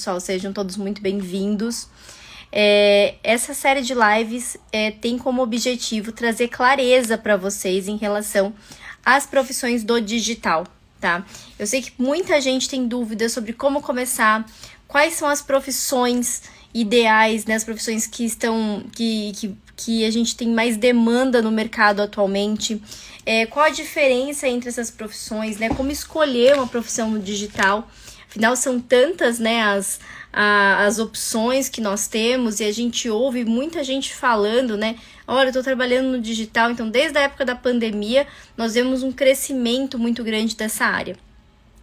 pessoal, sejam todos muito bem-vindos. Essa série de lives tem como objetivo trazer clareza para vocês em relação às profissões do digital, tá? Eu sei que muita gente tem dúvidas sobre como começar, quais são as profissões ideais, né? As profissões que a gente tem mais demanda no mercado atualmente. Qual a diferença entre essas profissões, né? Como escolher uma profissão no digital? Afinal, são tantas, né, as opções que nós temos, e a gente ouve muita gente falando, né? Olha, eu tô trabalhando no digital. Então, desde a época da pandemia, nós vemos um crescimento muito grande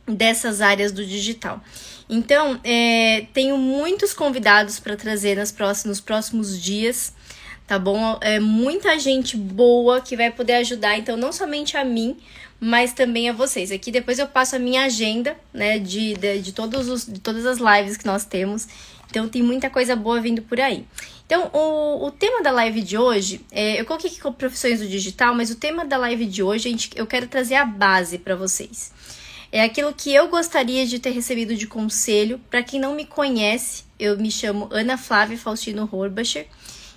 dessas áreas do digital. Então, tenho muitos convidados para trazer nos próximos dias, tá bom? Muita gente boa que vai poder ajudar, então, não somente a mim, mas também a vocês. Aqui depois eu passo a minha agenda, né, de todas as lives que nós temos. Então, tem muita coisa boa vindo por aí. Então, o tema da live de hoje, eu coloquei aqui com profissões do digital, mas o tema da live de hoje, eu quero trazer a base para vocês. É aquilo que eu gostaria de ter recebido de conselho. Para quem não me conhece, eu me chamo Ana Flávia Faustino Horbacher.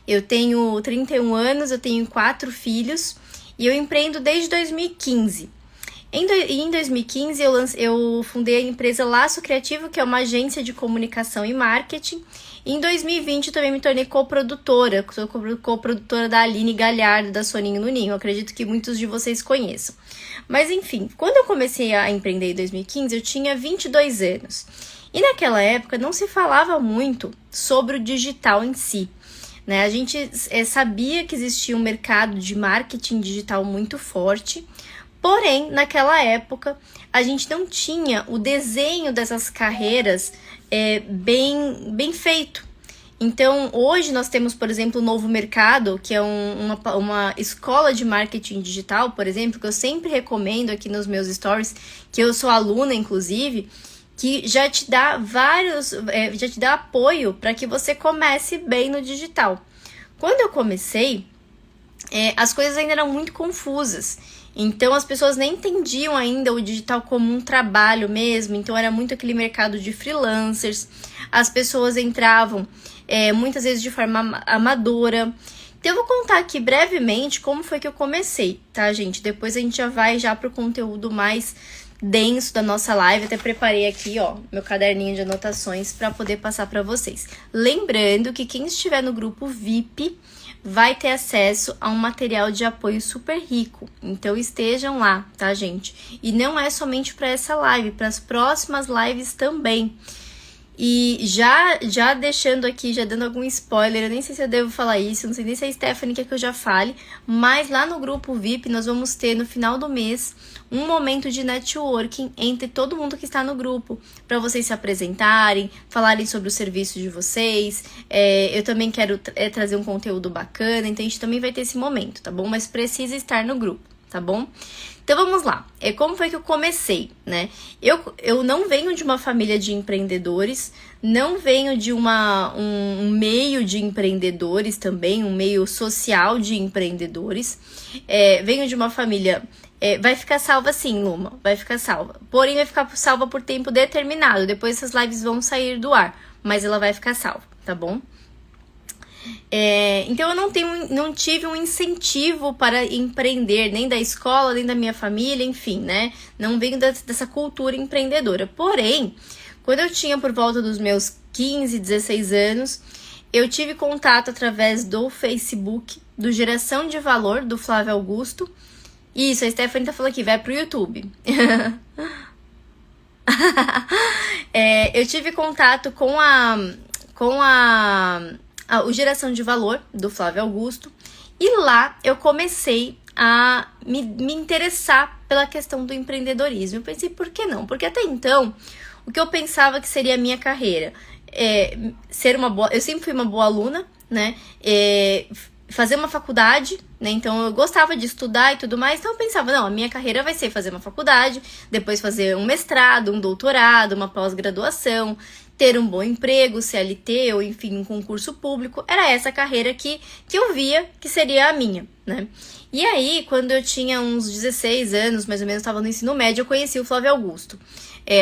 Eu tenho 31 anos, eu tenho 4 filhos e eu empreendo desde 2015. Em 2015, eu fundei a empresa Laço Criativo, que é uma agência de comunicação e marketing. Em 2020, eu também me tornei coprodutora. Sou coprodutora da Aline Galhardo, da Soninho no Ninho. Eu acredito que muitos de vocês conheçam. Mas, enfim, quando eu comecei a empreender em 2015, eu tinha 22 anos. E naquela época, não se falava muito sobre o digital em si, né? A gente sabia que existia um mercado de marketing digital muito forte, porém, naquela época, a gente não tinha o desenho dessas carreiras bem feito. Então, hoje nós temos, por exemplo, o Novo Mercado, que é uma escola de marketing digital, por exemplo, que eu sempre recomendo aqui nos meus stories, que eu sou aluna, inclusive, que já te dá já te dá apoio para que você comece bem no digital. Quando eu comecei, as coisas ainda eram muito confusas. Então, as pessoas nem entendiam ainda o digital como um trabalho mesmo. Então, era muito aquele mercado de freelancers. As pessoas entravam muitas vezes de forma amadora. Então, eu vou contar aqui brevemente como foi que eu comecei, tá, gente? Depois a gente já vai para o conteúdo mais denso da nossa live. Até preparei aqui, ó, meu caderninho de anotações para poder passar para vocês. Lembrando que quem estiver no grupo VIP vai ter acesso a um material de apoio super rico. Então estejam lá, tá, gente? E não é somente para essa live, para as próximas lives também. E já deixando aqui, já dando algum spoiler, eu nem sei se eu devo falar isso, não sei nem se a Stephanie quer que eu já fale, mas lá no grupo VIP nós vamos ter no final do mês um momento de networking entre todo mundo que está no grupo, para vocês se apresentarem, falarem sobre o serviço de vocês. Eu também quero trazer um conteúdo bacana, então a gente também vai ter esse momento, tá bom? Mas precisa estar no grupo, tá bom? Então vamos lá, como foi que eu comecei, né? Eu não venho de uma família de empreendedores, não venho de um meio de empreendedores também, um meio social de empreendedores. Venho de uma família... vai ficar salva sim, Luma, vai ficar salva. Porém, vai ficar salva por tempo determinado, depois essas lives vão sair do ar, mas ela vai ficar salva, tá bom? Então eu não tive um incentivo para empreender, nem da escola, nem da minha família, enfim, né? Não venho dessa cultura empreendedora. Porém, quando eu tinha por volta dos meus 15, 16 anos, eu tive contato através do Facebook, do Geração de Valor, do Flávio Augusto. Isso, a Stephanie tá falando aqui, vai pro YouTube. Eu tive contato com o Geração de Valor, do Flávio Augusto, e lá eu comecei a me interessar pela questão do empreendedorismo. Eu pensei, por que não? Porque até então, o que eu pensava que seria a minha carreira, eu sempre fui uma boa aluna, né, fazer uma faculdade, né, então eu gostava de estudar e tudo mais, então eu pensava, não, a minha carreira vai ser fazer uma faculdade, depois fazer um mestrado, um doutorado, uma pós-graduação, ter um bom emprego, CLT, ou enfim, um concurso público. Era essa carreira que eu via que seria a minha, né? E aí, quando eu tinha uns 16 anos, mais ou menos, estava no ensino médio, eu conheci o Flávio Augusto.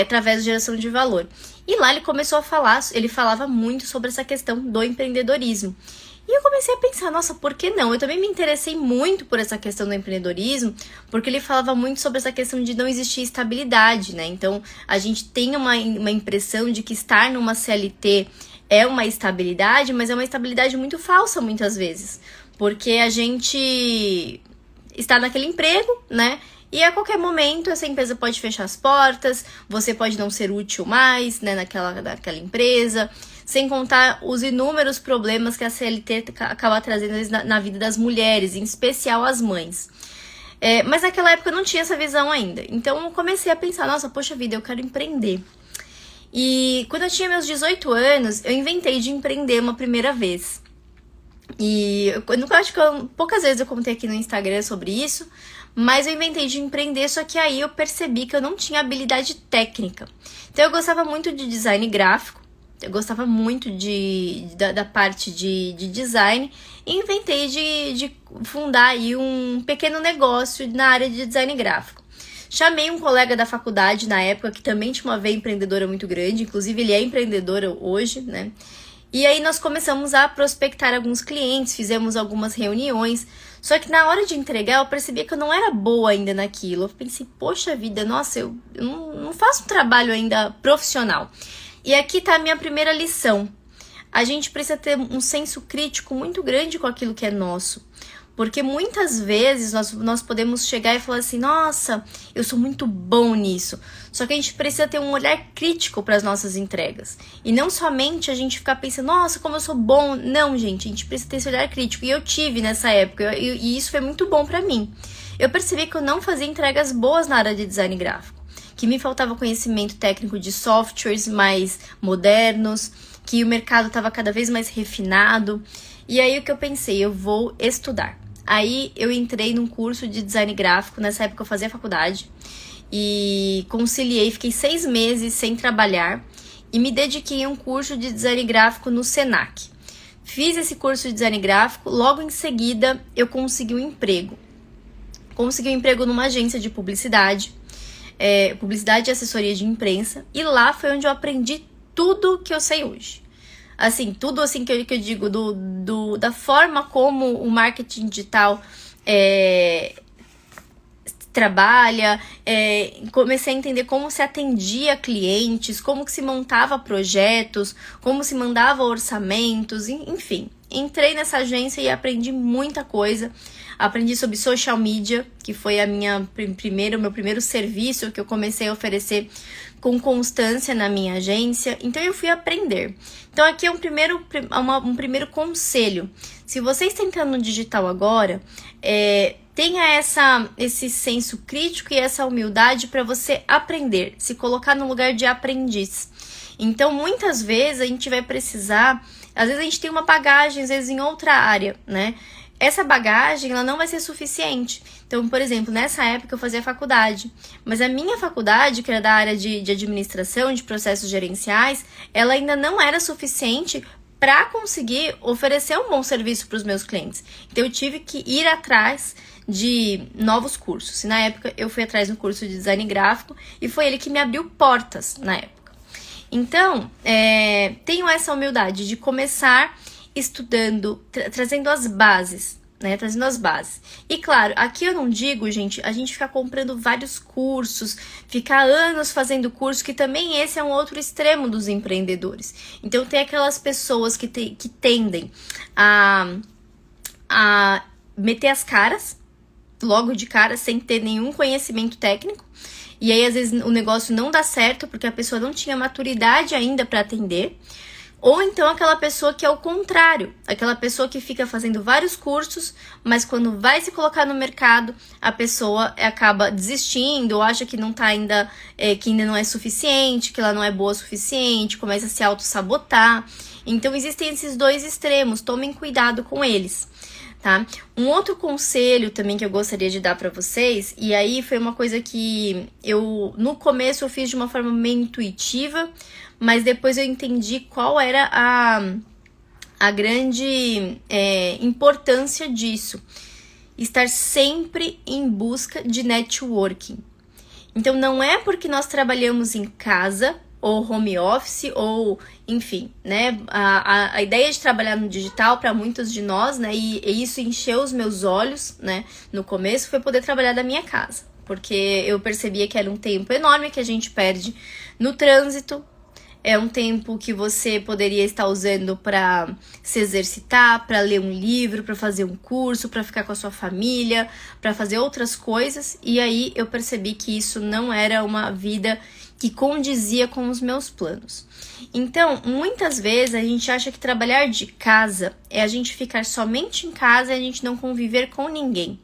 através da geração de valor. E lá ele falava muito sobre essa questão do empreendedorismo. E eu comecei a pensar, nossa, por que não? Eu também me interessei muito por essa questão do empreendedorismo, porque ele falava muito sobre essa questão de não existir estabilidade, né? Então, a gente tem uma impressão de que estar numa CLT é uma estabilidade, mas é uma estabilidade muito falsa muitas vezes. Porque a gente está naquele emprego, né? E a qualquer momento essa empresa pode fechar as portas, você pode não ser útil mais, né, naquela empresa, sem contar os inúmeros problemas que a CLT acaba trazendo na vida das mulheres, em especial as mães. Mas naquela época eu não tinha essa visão ainda. Então eu comecei a pensar, nossa, poxa vida, eu quero empreender. E quando eu tinha meus 18 anos, eu inventei de empreender uma primeira vez. E eu acho que poucas vezes eu contei aqui no Instagram sobre isso, mas eu inventei de empreender, só que aí eu percebi que eu não tinha habilidade técnica. Então eu gostava muito de design gráfico, eu gostava muito da parte de design, e inventei de fundar aí um pequeno negócio na área de design gráfico. Chamei um colega da faculdade na época, que também tinha uma veia empreendedora muito grande, inclusive ele é empreendedor hoje, né? E aí nós começamos a prospectar alguns clientes, fizemos algumas reuniões, só que na hora de entregar eu percebia que eu não era boa ainda naquilo. Eu pensei, poxa vida, nossa, eu não faço um trabalho ainda profissional. E aqui tá a minha primeira lição. A gente precisa ter um senso crítico muito grande com aquilo que é nosso. Porque muitas vezes nós podemos chegar e falar assim, nossa, eu sou muito bom nisso. Só que a gente precisa ter um olhar crítico para as nossas entregas. E não somente a gente ficar pensando, nossa, como eu sou bom. Não, gente, a gente precisa ter esse olhar crítico. E eu tive nessa época, e isso foi muito bom para mim. Eu percebi que eu não fazia entregas boas na área de design gráfico. Que me faltava conhecimento técnico de softwares mais modernos, que o mercado estava cada vez mais refinado. E aí o que eu pensei, eu vou estudar. Aí eu entrei num curso de design gráfico, nessa época eu fazia faculdade, e conciliei, fiquei 6 meses sem trabalhar e me dediquei a um curso de design gráfico no Senac. Fiz esse curso de design gráfico, logo em seguida eu consegui um emprego. Consegui um emprego numa agência de publicidade, publicidade e assessoria de imprensa, e lá foi onde eu aprendi tudo que eu sei hoje. Assim, tudo assim que eu digo, da forma como o marketing digital trabalha, comecei a entender como se atendia clientes, como que se montava projetos, como se mandava orçamentos, enfim. Entrei nessa agência e aprendi muita coisa. Aprendi sobre social media, que foi o meu primeiro serviço que eu comecei a oferecer com constância na minha agência. Então eu fui aprender. Então aqui é um primeiro conselho. Se você está entrando no digital agora, tenha esse senso crítico e essa humildade para você aprender, se colocar no lugar de aprendiz. Então muitas vezes a gente vai precisar, às vezes a gente tem uma bagagem, às vezes em outra área, né? Essa bagagem, ela não vai ser suficiente. Então, por exemplo, nessa época eu fazia faculdade, mas a minha faculdade, que era da área de administração, de processos gerenciais, ela ainda não era suficiente para conseguir oferecer um bom serviço para os meus clientes. Então, eu tive que ir atrás de novos cursos. E na época, eu fui atrás do curso de design gráfico e foi ele que me abriu portas na época. Então, tenho essa humildade de começar estudando, trazendo as bases, né? Trazendo as bases. E claro, aqui eu não digo, gente, a gente ficar comprando vários cursos, ficar anos fazendo curso, que também esse é um outro extremo dos empreendedores. Então tem aquelas pessoas que tendem a meter as caras, logo de cara, sem ter nenhum conhecimento técnico. E aí, às vezes, o negócio não dá certo, porque a pessoa não tinha maturidade ainda para atender. Ou então aquela pessoa que é o contrário, aquela pessoa que fica fazendo vários cursos, mas quando vai se colocar no mercado, a pessoa acaba desistindo, ou acha que não tá ainda, que ainda não é suficiente, que ela não é boa o suficiente, começa a se auto-sabotar. Então existem esses dois extremos, tomem cuidado com eles. Tá? Um outro conselho também que eu gostaria de dar para vocês, e aí foi uma coisa que no começo eu fiz de uma forma meio intuitiva, mas depois eu entendi qual era a grande importância disso. Estar sempre em busca de networking. Então, não é porque nós trabalhamos em casa, ou home office, ou enfim, né? A ideia de trabalhar no digital para muitos de nós, né? E isso encheu os meus olhos, né? No começo foi poder trabalhar da minha casa, porque eu percebia que era um tempo enorme que a gente perde no trânsito. É um tempo que você poderia estar usando para se exercitar, para ler um livro, para fazer um curso, para ficar com a sua família, para fazer outras coisas. E aí eu percebi que isso não era uma vida que condizia com os meus planos. Então, muitas vezes a gente acha que trabalhar de casa é a gente ficar somente em casa e a gente não conviver com ninguém.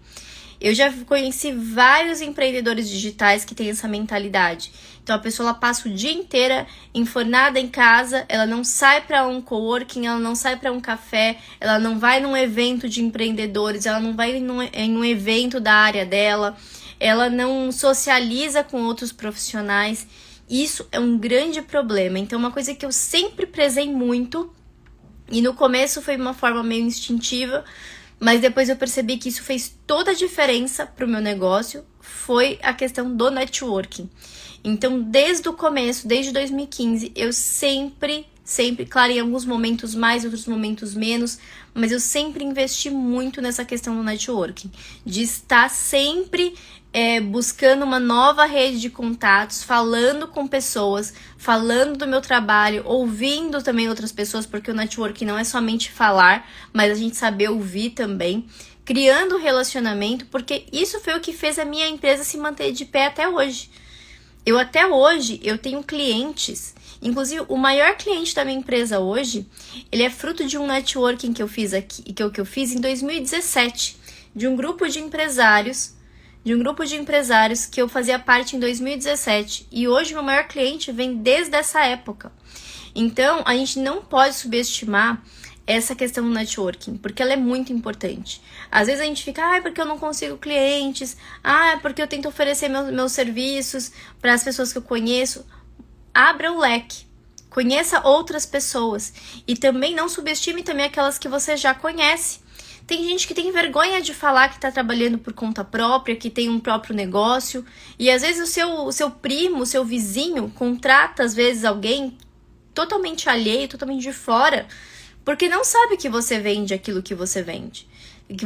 Eu já conheci vários empreendedores digitais que têm essa mentalidade. Então a pessoa ela passa o dia inteiro enfornada em casa, ela não sai para um coworking, ela não sai para um café, ela não vai num evento de empreendedores, ela não vai em um evento da área dela, ela não socializa com outros profissionais. Isso é um grande problema. Então uma coisa que eu sempre prezei muito, e no começo foi uma forma meio instintiva, mas depois eu percebi que isso fez toda a diferença para o meu negócio, foi a questão do networking. Então, desde o começo, desde 2015, eu sempre, claro, em alguns momentos mais, outros momentos menos, mas eu sempre investi muito nessa questão do networking, de estar sempre buscando uma nova rede de contatos, falando com pessoas, falando do meu trabalho, ouvindo também outras pessoas, porque o networking não é somente falar, mas a gente saber ouvir também, criando relacionamento, porque isso foi o que fez a minha empresa se manter de pé até hoje. Até hoje, eu tenho clientes, inclusive o maior cliente da minha empresa hoje, ele é fruto de um networking que eu fiz aqui, que eu fiz em 2017, de um grupo de empresários que eu fazia parte em 2017, e hoje meu maior cliente vem desde essa época. Então, a gente não pode subestimar essa questão do networking, porque ela é muito importante. Às vezes a gente fica, porque eu não consigo clientes, porque eu tento oferecer meus serviços para as pessoas que eu conheço. Abra o leque, conheça outras pessoas e também não subestime também aquelas que você já conhece. Tem gente que tem vergonha de falar que está trabalhando por conta própria, que tem um próprio negócio, e às vezes o seu primo, o seu vizinho contrata às vezes alguém totalmente alheio, totalmente de fora, porque não sabe que você vende aquilo que você vende, que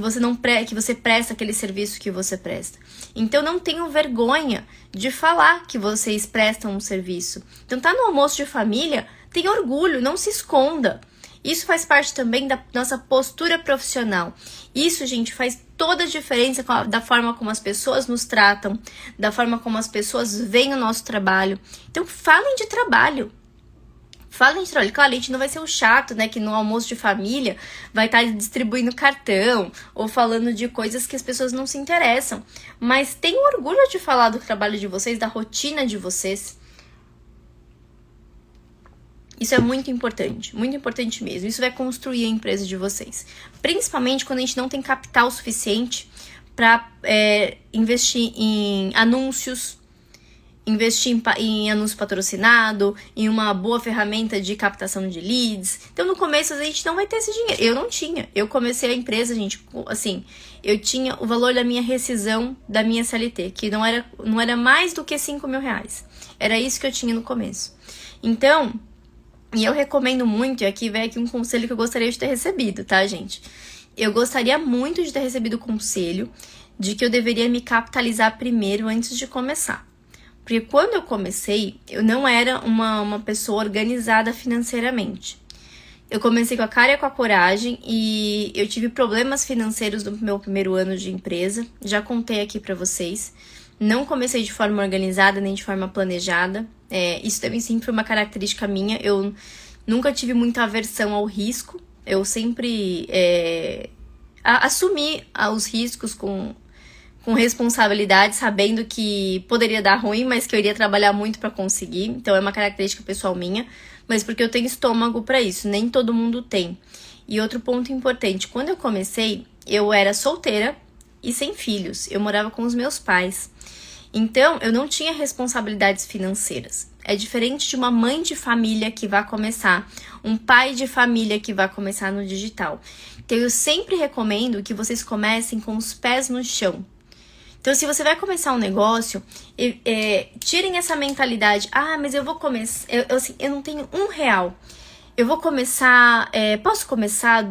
você presta aquele serviço que você presta. Então não tenham vergonha de falar que vocês prestam um serviço. Então tá no almoço de família, tenha orgulho, não se esconda. Isso faz parte também da nossa postura profissional. Isso, gente, faz toda a diferença da forma como as pessoas nos tratam, da forma como as pessoas veem o nosso trabalho. Então falem de trabalho. Claro, a gente não vai ser o chato, né, que no almoço de família vai estar distribuindo cartão ou falando de coisas que as pessoas não se interessam. Mas tenham orgulho de falar do trabalho de vocês, da rotina de vocês. Isso é muito importante mesmo. Isso vai construir a empresa de vocês. Principalmente quando a gente não tem capital suficiente para investir em anúncios, investir em anúncio patrocinado, em uma boa ferramenta de captação de leads. Então, no começo, a gente não vai ter esse dinheiro. Eu não tinha. Eu comecei a empresa, gente, assim, eu tinha o valor da minha rescisão da minha CLT, que não era mais do que R$5.000. Era isso que eu tinha no começo. Então, e eu recomendo muito, e aqui vem aqui um conselho que eu gostaria de ter recebido, tá, gente? Eu gostaria muito de ter recebido o conselho de que eu deveria me capitalizar primeiro antes de começar. Porque quando eu comecei, eu não era uma pessoa organizada financeiramente. Eu comecei com a cara e com a coragem e eu tive problemas financeiros no meu primeiro ano de empresa. Já contei aqui pra vocês. Não comecei de forma organizada nem de forma planejada. Isso também sempre foi uma característica minha. Eu nunca tive muita aversão ao risco. Eu sempre assumi os riscos com responsabilidade, sabendo que poderia dar ruim, mas que eu iria trabalhar muito para conseguir. Então é uma característica pessoal minha, mas porque eu tenho estômago para isso, nem todo mundo tem. E outro ponto importante, quando eu comecei, eu era solteira e sem filhos, eu morava com os meus pais. Então eu não tinha responsabilidades financeiras. É diferente de uma mãe de família que vai começar, um pai de família que vai começar no digital. Então eu sempre recomendo que vocês comecem com os pés no chão. Então, se você vai começar um negócio, tirem essa mentalidade. Ah, mas eu vou começar... eu não tenho R$1. Eu vou começar... posso começar,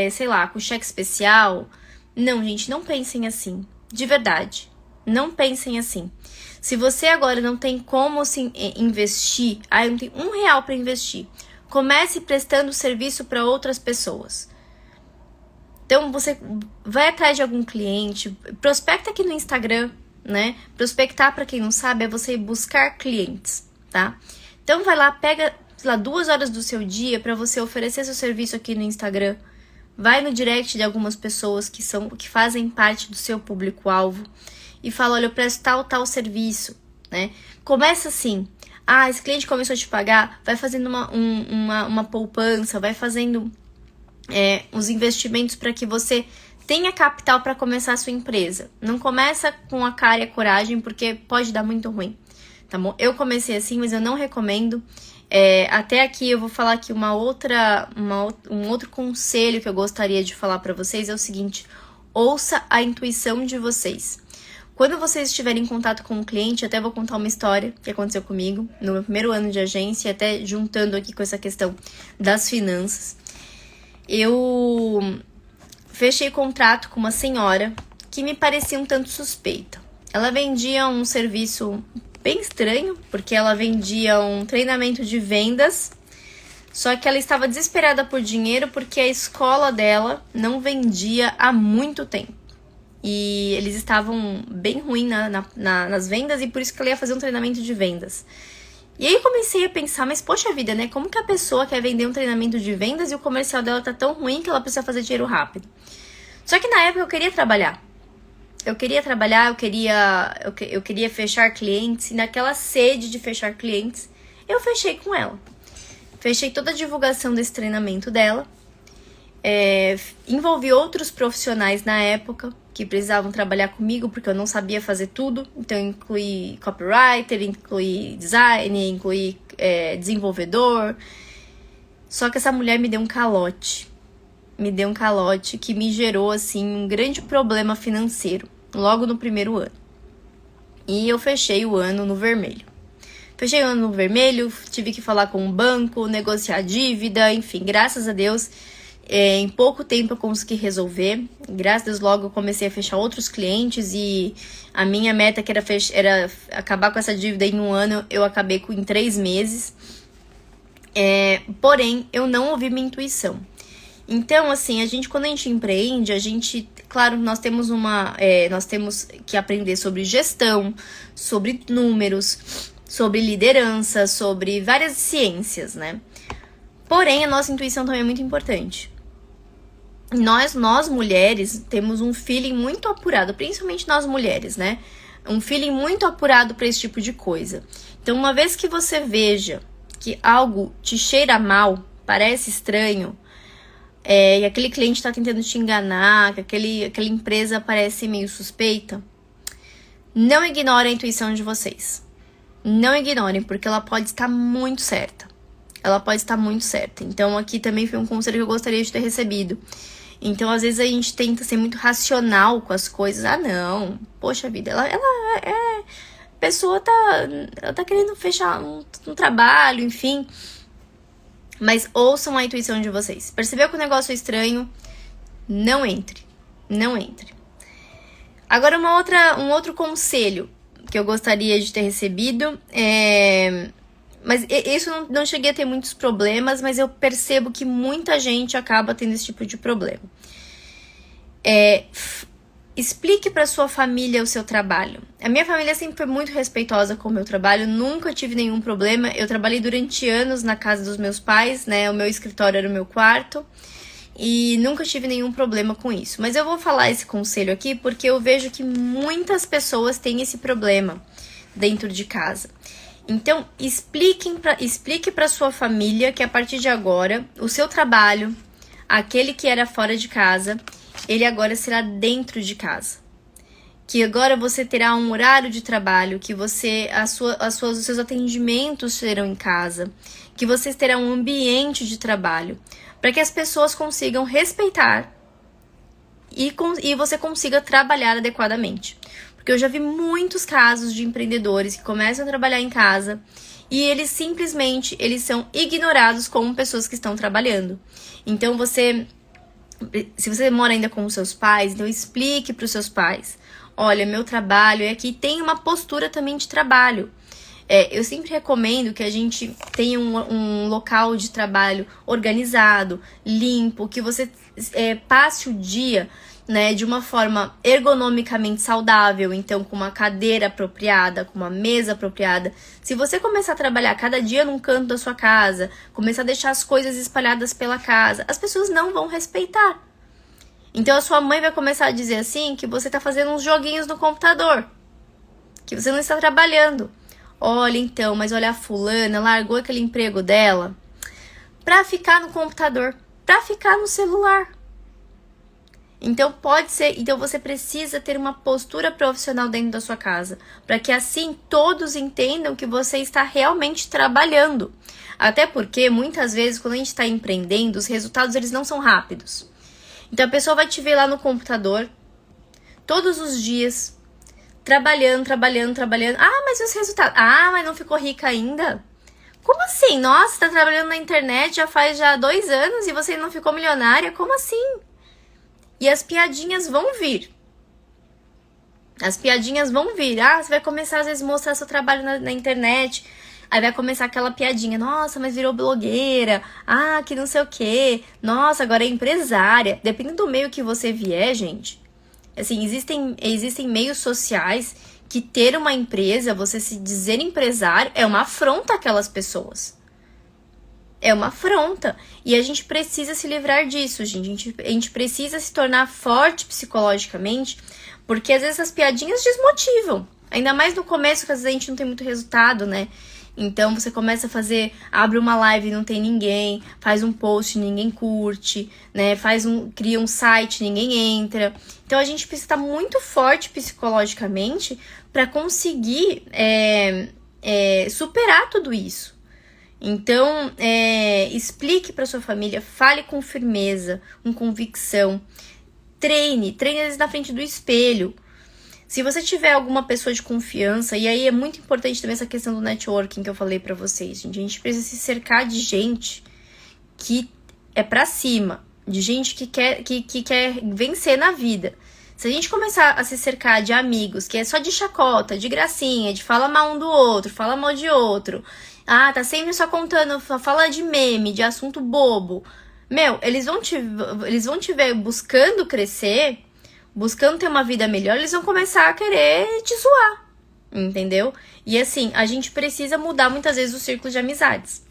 sei lá, com cheque especial? Não, gente, não pensem assim. De verdade. Não pensem assim. Se você agora não tem como investir... Ah, eu não tenho R$1 para investir. Comece prestando serviço para outras pessoas. Então, você vai atrás de algum cliente, prospecta aqui no Instagram, né? Prospectar, para quem não sabe, é você buscar clientes, tá? Então, vai lá, pega, sei lá, 2 horas do seu dia para você oferecer seu serviço aqui no Instagram. Vai no direct de algumas pessoas que fazem parte do seu público-alvo e fala, olha, eu presto tal serviço, né? Começa assim, esse cliente começou a te pagar, vai fazendo uma poupança, vai fazendo... os investimentos para que você tenha capital para começar a sua empresa. Não começa com a cara e a coragem, porque pode dar muito ruim, tá bom? Eu comecei assim, mas eu não recomendo. Até aqui eu vou falar aqui um outro conselho que eu gostaria de falar para vocês, é o seguinte: ouça a intuição de vocês. Quando vocês estiverem em contato com um cliente, até vou contar uma história que aconteceu comigo no meu primeiro ano de agência, até juntando aqui com essa questão das finanças. Eu fechei contrato com uma senhora que me parecia um tanto suspeita. Ela vendia um serviço bem estranho, porque ela vendia um treinamento de vendas, só que ela estava desesperada por dinheiro porque a escola dela não vendia há muito tempo. E eles estavam bem ruins nas vendas, e por isso que ela ia fazer um treinamento de vendas. E aí eu comecei a pensar, mas poxa vida, né? Como que a pessoa quer vender um treinamento de vendas e o comercial dela tá tão ruim que ela precisa fazer dinheiro rápido? Só que na época eu queria trabalhar. Eu queria fechar clientes, e naquela sede de fechar clientes, eu fechei com ela. Fechei toda a divulgação desse treinamento dela. Envolvi outros profissionais na época que precisavam trabalhar comigo, porque eu não sabia fazer tudo. Então eu incluí copywriter, incluí design, incluí desenvolvedor. Só que essa mulher me deu um calote. Que me gerou assim um grande problema financeiro logo no primeiro ano. E eu fechei o ano no vermelho. Tive que falar com o banco, negociar dívida, enfim, graças a Deus, em pouco tempo eu consegui resolver. Graças a Deus, logo eu comecei a fechar outros clientes, e a minha meta que era acabar com essa dívida em 1 ano, eu acabei em 3 meses. Porém, eu não ouvi minha intuição. Então, assim, quando a gente empreende, claro, nós temos que aprender sobre gestão, sobre números, sobre liderança, sobre várias ciências, né? Porém, a nossa intuição também é muito importante. Nós mulheres temos um feeling muito apurado, principalmente nós mulheres, né? Um feeling muito apurado para esse tipo de coisa. Então, uma vez que você veja que algo te cheira mal, parece estranho, e aquele cliente está tentando te enganar, que aquela empresa parece meio suspeita, não ignore a intuição de vocês. Não ignorem, porque ela pode estar muito certa. Então, aqui também foi um conselho que eu gostaria de ter recebido. Então, às vezes a gente tenta ser muito racional com as coisas. Não, poxa vida, a pessoa tá querendo fechar um trabalho, enfim. Mas ouçam a intuição de vocês. Percebeu que o negócio é estranho? Não entre. Agora, um outro conselho que eu gostaria de ter recebido mas isso não cheguei a ter muitos problemas, mas eu percebo que muita gente acaba tendo esse tipo de problema. Explique para sua família o seu trabalho. A minha família sempre foi muito respeitosa com o meu trabalho, nunca tive nenhum problema. Eu trabalhei durante anos na casa dos meus pais, né? O meu escritório era o meu quarto, e nunca tive nenhum problema com isso. Mas eu vou falar esse conselho aqui porque eu vejo que muitas pessoas têm esse problema dentro de casa. Então, explique para sua família que a partir de agora, o seu trabalho, aquele que era fora de casa, ele agora será dentro de casa. Que agora você terá um horário de trabalho, que os seus atendimentos serão em casa, que vocês terão um ambiente de trabalho, para que as pessoas consigam respeitar e você consiga trabalhar adequadamente. Porque eu já vi muitos casos de empreendedores que começam a trabalhar em casa e eles simplesmente são ignorados como pessoas que estão trabalhando. Então, se você mora ainda com os seus pais, então explique para os seus pais. Olha, meu trabalho é aqui, tem uma postura também de trabalho. Eu sempre recomendo que a gente tenha um local de trabalho organizado, limpo, que você passe o dia, né, de uma forma ergonomicamente saudável, então com uma cadeira apropriada, com uma mesa apropriada. Se você começar a trabalhar cada dia num canto da sua casa, começar a deixar as coisas espalhadas pela casa, as pessoas não vão respeitar. Então a sua mãe vai começar a dizer assim que você tá fazendo uns joguinhos no computador, que você não está trabalhando. Olha então, mas olha, a fulana largou aquele emprego dela pra ficar no computador, pra ficar no celular. Então então você precisa ter uma postura profissional dentro da sua casa, para que assim todos entendam que você está realmente trabalhando. Até porque muitas vezes quando a gente está empreendendo, os resultados eles não são rápidos. Então a pessoa vai te ver lá no computador todos os dias, trabalhando. Ah, mas e os resultados? Ah, mas não ficou rica ainda? Como assim? Nossa, tá trabalhando na internet já faz 2 anos e você não ficou milionária? Como assim? E as piadinhas vão vir. As piadinhas vão vir. Ah, você vai começar às vezes a mostrar seu trabalho na internet. Aí vai começar aquela piadinha. Nossa, mas virou blogueira. Ah, que não sei o quê. Nossa, agora é empresária. Dependendo do meio que você vier, gente. Assim, existem meios sociais que ter uma empresa, você se dizer empresário, é uma afronta àquelas pessoas. É uma afronta. E a gente precisa se livrar disso, gente. A gente precisa se tornar forte psicologicamente, porque às vezes as piadinhas desmotivam. Ainda mais no começo, que às vezes a gente não tem muito resultado, né? Então você começa a abre uma live e não tem ninguém, faz um post e ninguém curte, né? Cria um site, ninguém entra. Então a gente precisa estar muito forte psicologicamente para conseguir superar tudo isso. Então, explique para sua família, fale com firmeza, com convicção, treine às vezes na frente do espelho. Se você tiver alguma pessoa de confiança, e aí é muito importante também essa questão do networking que eu falei pra vocês, gente. A gente precisa se cercar de gente que é pra cima, de gente que quer vencer na vida. Se a gente começar a se cercar de amigos, que é só de chacota, de gracinha, de fala mal um do outro, fala mal de outro. Ah, tá sempre só contando, fala de meme, de assunto bobo. Eles vão te ver buscando crescer, buscando ter uma vida melhor, eles vão começar a querer te zoar, entendeu? E assim, a gente precisa mudar muitas vezes o círculo de amizades.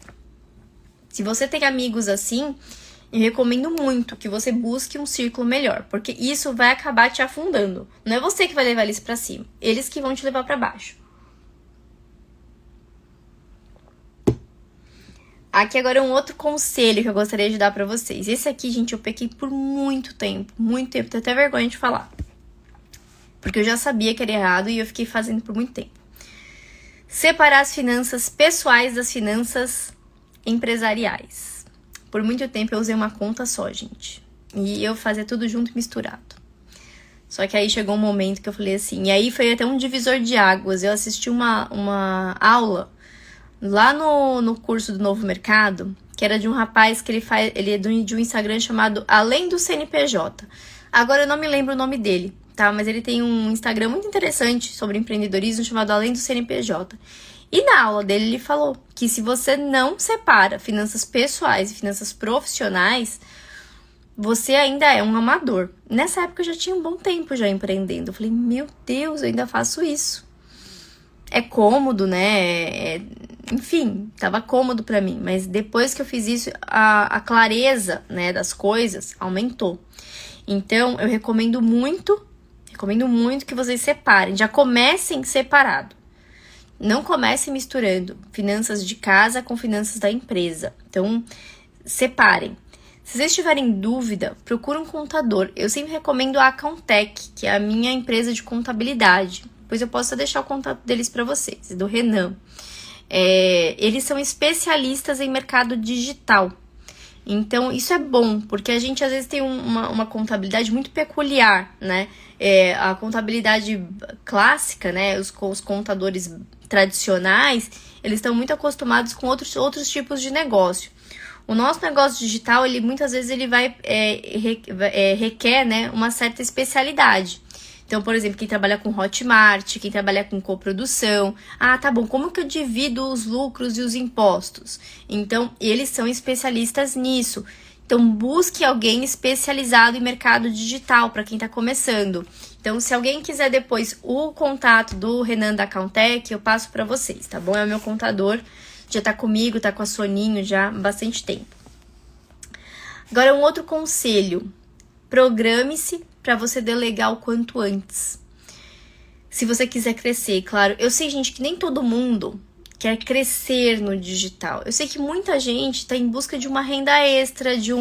Se você tem amigos assim, eu recomendo muito que você busque um círculo melhor, porque isso vai acabar te afundando. Não é você que vai levar eles pra cima, eles que vão te levar pra baixo. Aqui agora um outro conselho que eu gostaria de dar pra vocês. Esse aqui, gente, eu pequei por muito tempo, tenho até vergonha de falar. Porque eu já sabia que era errado e eu fiquei fazendo por muito tempo. Separar as finanças pessoais das finanças empresariais. Por muito tempo eu usei uma conta só, gente. E eu fazia tudo junto e misturado. Só que aí chegou um momento que eu falei assim, e aí foi até um divisor de águas. Eu assisti uma aula lá no curso do Novo Mercado, que era de um rapaz que ele é de um Instagram chamado Além do CNPJ. Agora eu não me lembro o nome dele, tá? Mas ele tem um Instagram muito interessante sobre empreendedorismo chamado Além do CNPJ. E na aula dele ele falou que se você não separa finanças pessoais e finanças profissionais, você ainda é um amador. Nessa época eu já tinha um bom tempo já empreendendo. Eu falei, meu Deus, eu ainda faço isso. É cômodo, né? Enfim, tava cômodo pra mim. Mas depois que eu fiz isso, a clareza, né, das coisas aumentou. Então, eu recomendo muito que vocês separem. Já comecem separado. Não comecem misturando finanças de casa com finanças da empresa. Então, separem. Se vocês tiverem dúvida, procure um contador. Eu sempre recomendo a Accountek, que é a minha empresa de contabilidade. Depois eu posso deixar o contato deles para vocês, do Renan. Eles são especialistas em mercado digital. Então, isso é bom, porque a gente às vezes tem uma contabilidade muito peculiar, né? A contabilidade clássica, né? Os contadores tradicionais, eles estão muito acostumados com outros tipos de negócio. O nosso negócio digital, ele muitas vezes ele requer, né, uma certa especialidade. Então, por exemplo, quem trabalha com Hotmart, quem trabalha com coprodução. Ah, tá bom, como que eu divido os lucros e os impostos? Então, eles são especialistas nisso. Então, busque alguém especializado em mercado digital para quem está começando. Então, se alguém quiser depois o contato do Renan da Countech, eu passo para vocês, tá bom? É o meu contador, já tá comigo, tá com a Soninho já há bastante tempo. Agora, um outro conselho. Programe-se para você delegar o quanto antes. Se você quiser crescer, claro. Eu sei, gente, que nem todo mundo quer crescer no digital. Eu sei que muita gente está em busca de uma renda extra, de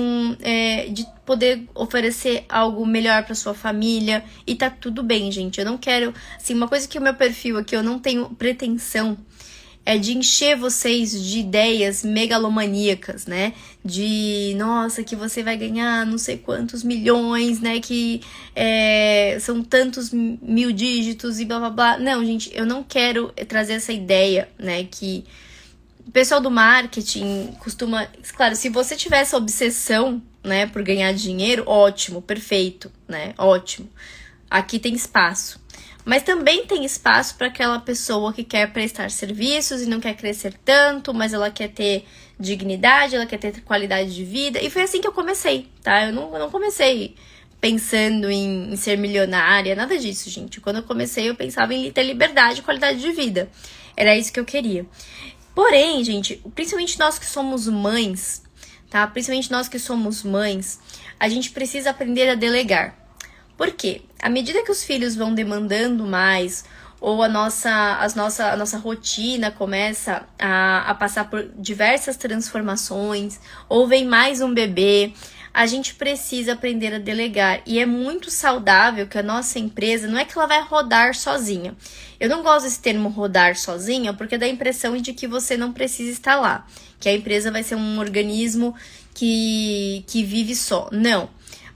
poder oferecer algo melhor para sua família. E tá tudo bem, gente. Eu não quero... Assim, uma coisa que o meu perfil aqui, eu não tenho pretensão, é de encher vocês de ideias megalomaníacas, né? De, nossa, que você vai ganhar não sei quantos milhões, né? Que são tantos mil dígitos e blá blá blá. Não, gente, eu não quero trazer essa ideia, né? Que o pessoal do marketing costuma... Claro, se você tiver essa obsessão, né, por ganhar dinheiro, ótimo, perfeito, né? Ótimo. Aqui tem espaço. Mas também tem espaço para aquela pessoa que quer prestar serviços e não quer crescer tanto, mas ela quer ter dignidade, ela quer ter qualidade de vida. E foi assim que eu comecei, tá? Eu não comecei pensando em ser milionária, nada disso, gente. Quando eu comecei, eu pensava em ter liberdade e qualidade de vida. Era isso que eu queria. Porém, gente, principalmente nós que somos mães, tá? Principalmente nós que somos mães, a gente precisa aprender a delegar. Por quê? À medida que os filhos vão demandando mais, ou a nossa rotina começa a passar por diversas transformações, ou vem mais um bebê, a gente precisa aprender a delegar. E é muito saudável que a nossa empresa, não é que ela vai rodar sozinha. Eu não gosto desse termo rodar sozinha, porque dá a impressão de que você não precisa estar lá, que a empresa vai ser um organismo que vive só. Não.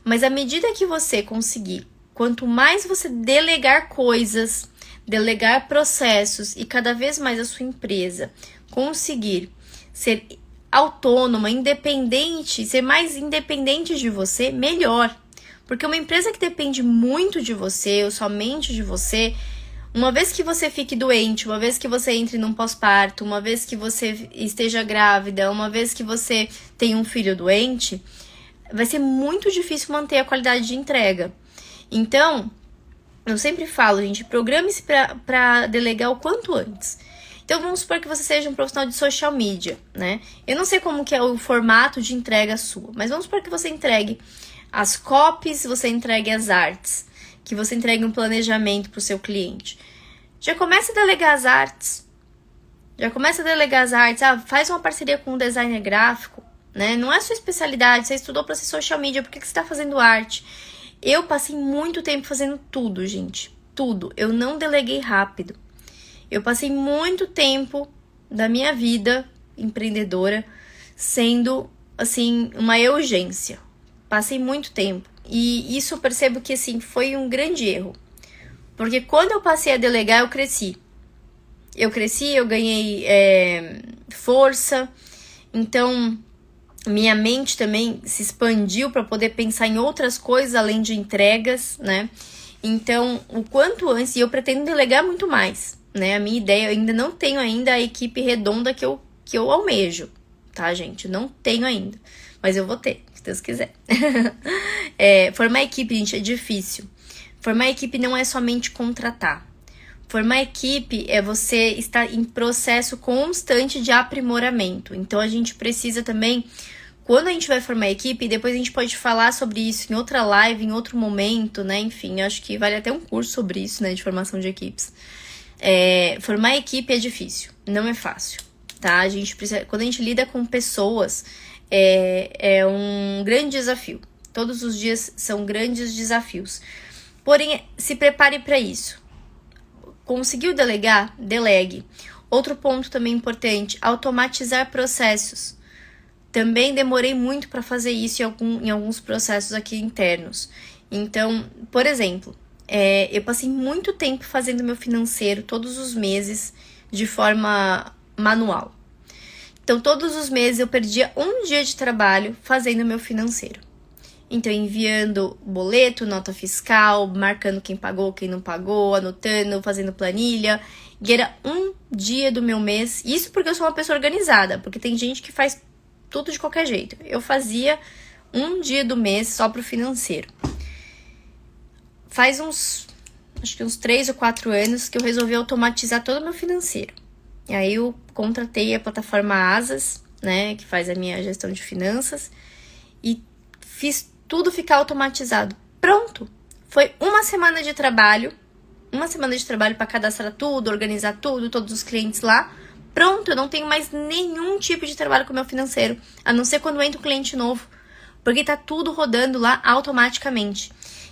Mas à medida que você conseguir, quanto mais você delegar coisas, delegar processos e cada vez mais a sua empresa conseguir ser autônoma, independente, ser mais independente de você, melhor. Porque uma empresa que depende muito de você ou somente de você, uma vez que você fique doente, uma vez que você entre num pós-parto, uma vez que você esteja grávida, uma vez que você tenha um filho doente, vai ser muito difícil manter a qualidade de entrega. Então, eu sempre falo, gente, programe-se para delegar o quanto antes. Então, vamos supor que você seja um profissional de social media, né? Eu não sei como que é o formato de entrega sua, mas vamos supor que você entregue as copies, você entregue as artes, que você entregue um planejamento para o seu cliente. Já começa a delegar as artes. Faz uma parceria com um designer gráfico, né? Não é sua especialidade, você estudou para ser social media, por que você está fazendo arte? Eu passei muito tempo fazendo tudo, gente. Tudo. Eu não deleguei rápido. Eu passei muito tempo da minha vida empreendedora sendo, assim, uma urgência. Passei muito tempo. E isso eu percebo que, assim, foi um grande erro. Porque quando eu passei a delegar, eu cresci. Eu ganhei força. Então, minha mente também se expandiu para poder pensar em outras coisas além de entregas, né? Então, o quanto antes, e eu pretendo delegar muito mais, né? A minha ideia, eu ainda não tenho ainda a equipe redonda que eu almejo, tá, gente? Não tenho ainda, mas eu vou ter, se Deus quiser. Formar equipe, gente, é difícil. Formar equipe não é somente contratar. Formar equipe é você estar em processo constante de aprimoramento. Então, a gente precisa também, quando a gente vai formar equipe, depois a gente pode falar sobre isso em outra live, em outro momento, né? Enfim, acho que vale até um curso sobre isso, né? De formação de equipes. Formar equipe é difícil, não é fácil, tá? A gente precisa, quando a gente lida com pessoas, é um grande desafio. Todos os dias são grandes desafios. Porém, se prepare para isso. Conseguiu delegar? Delegue. Outro ponto também importante, automatizar processos. também demorei muito para fazer isso em alguns processos aqui internos. Então, por exemplo, eu passei muito tempo fazendo meu financeiro todos os meses de forma manual. Então, todos os meses eu perdia um dia de trabalho fazendo meu financeiro. Então, enviando boleto, nota fiscal, marcando quem pagou, quem não pagou, anotando, fazendo planilha. E era um dia do meu mês. Isso porque eu sou uma pessoa organizada, porque tem gente que faz tudo de qualquer jeito. Eu fazia um dia do mês só pro financeiro. Faz acho que uns 3 ou 4 anos que eu resolvi automatizar todo o meu financeiro. E aí eu contratei a plataforma Asas, né, que faz a minha gestão de finanças, e fiz tudo ficar automatizado. Pronto! Foi uma semana de trabalho para cadastrar tudo, organizar tudo, todos os clientes lá. Pronto, eu não tenho mais nenhum tipo de trabalho com o meu financeiro, a não ser quando entra um cliente novo, porque tá tudo rodando lá automaticamente.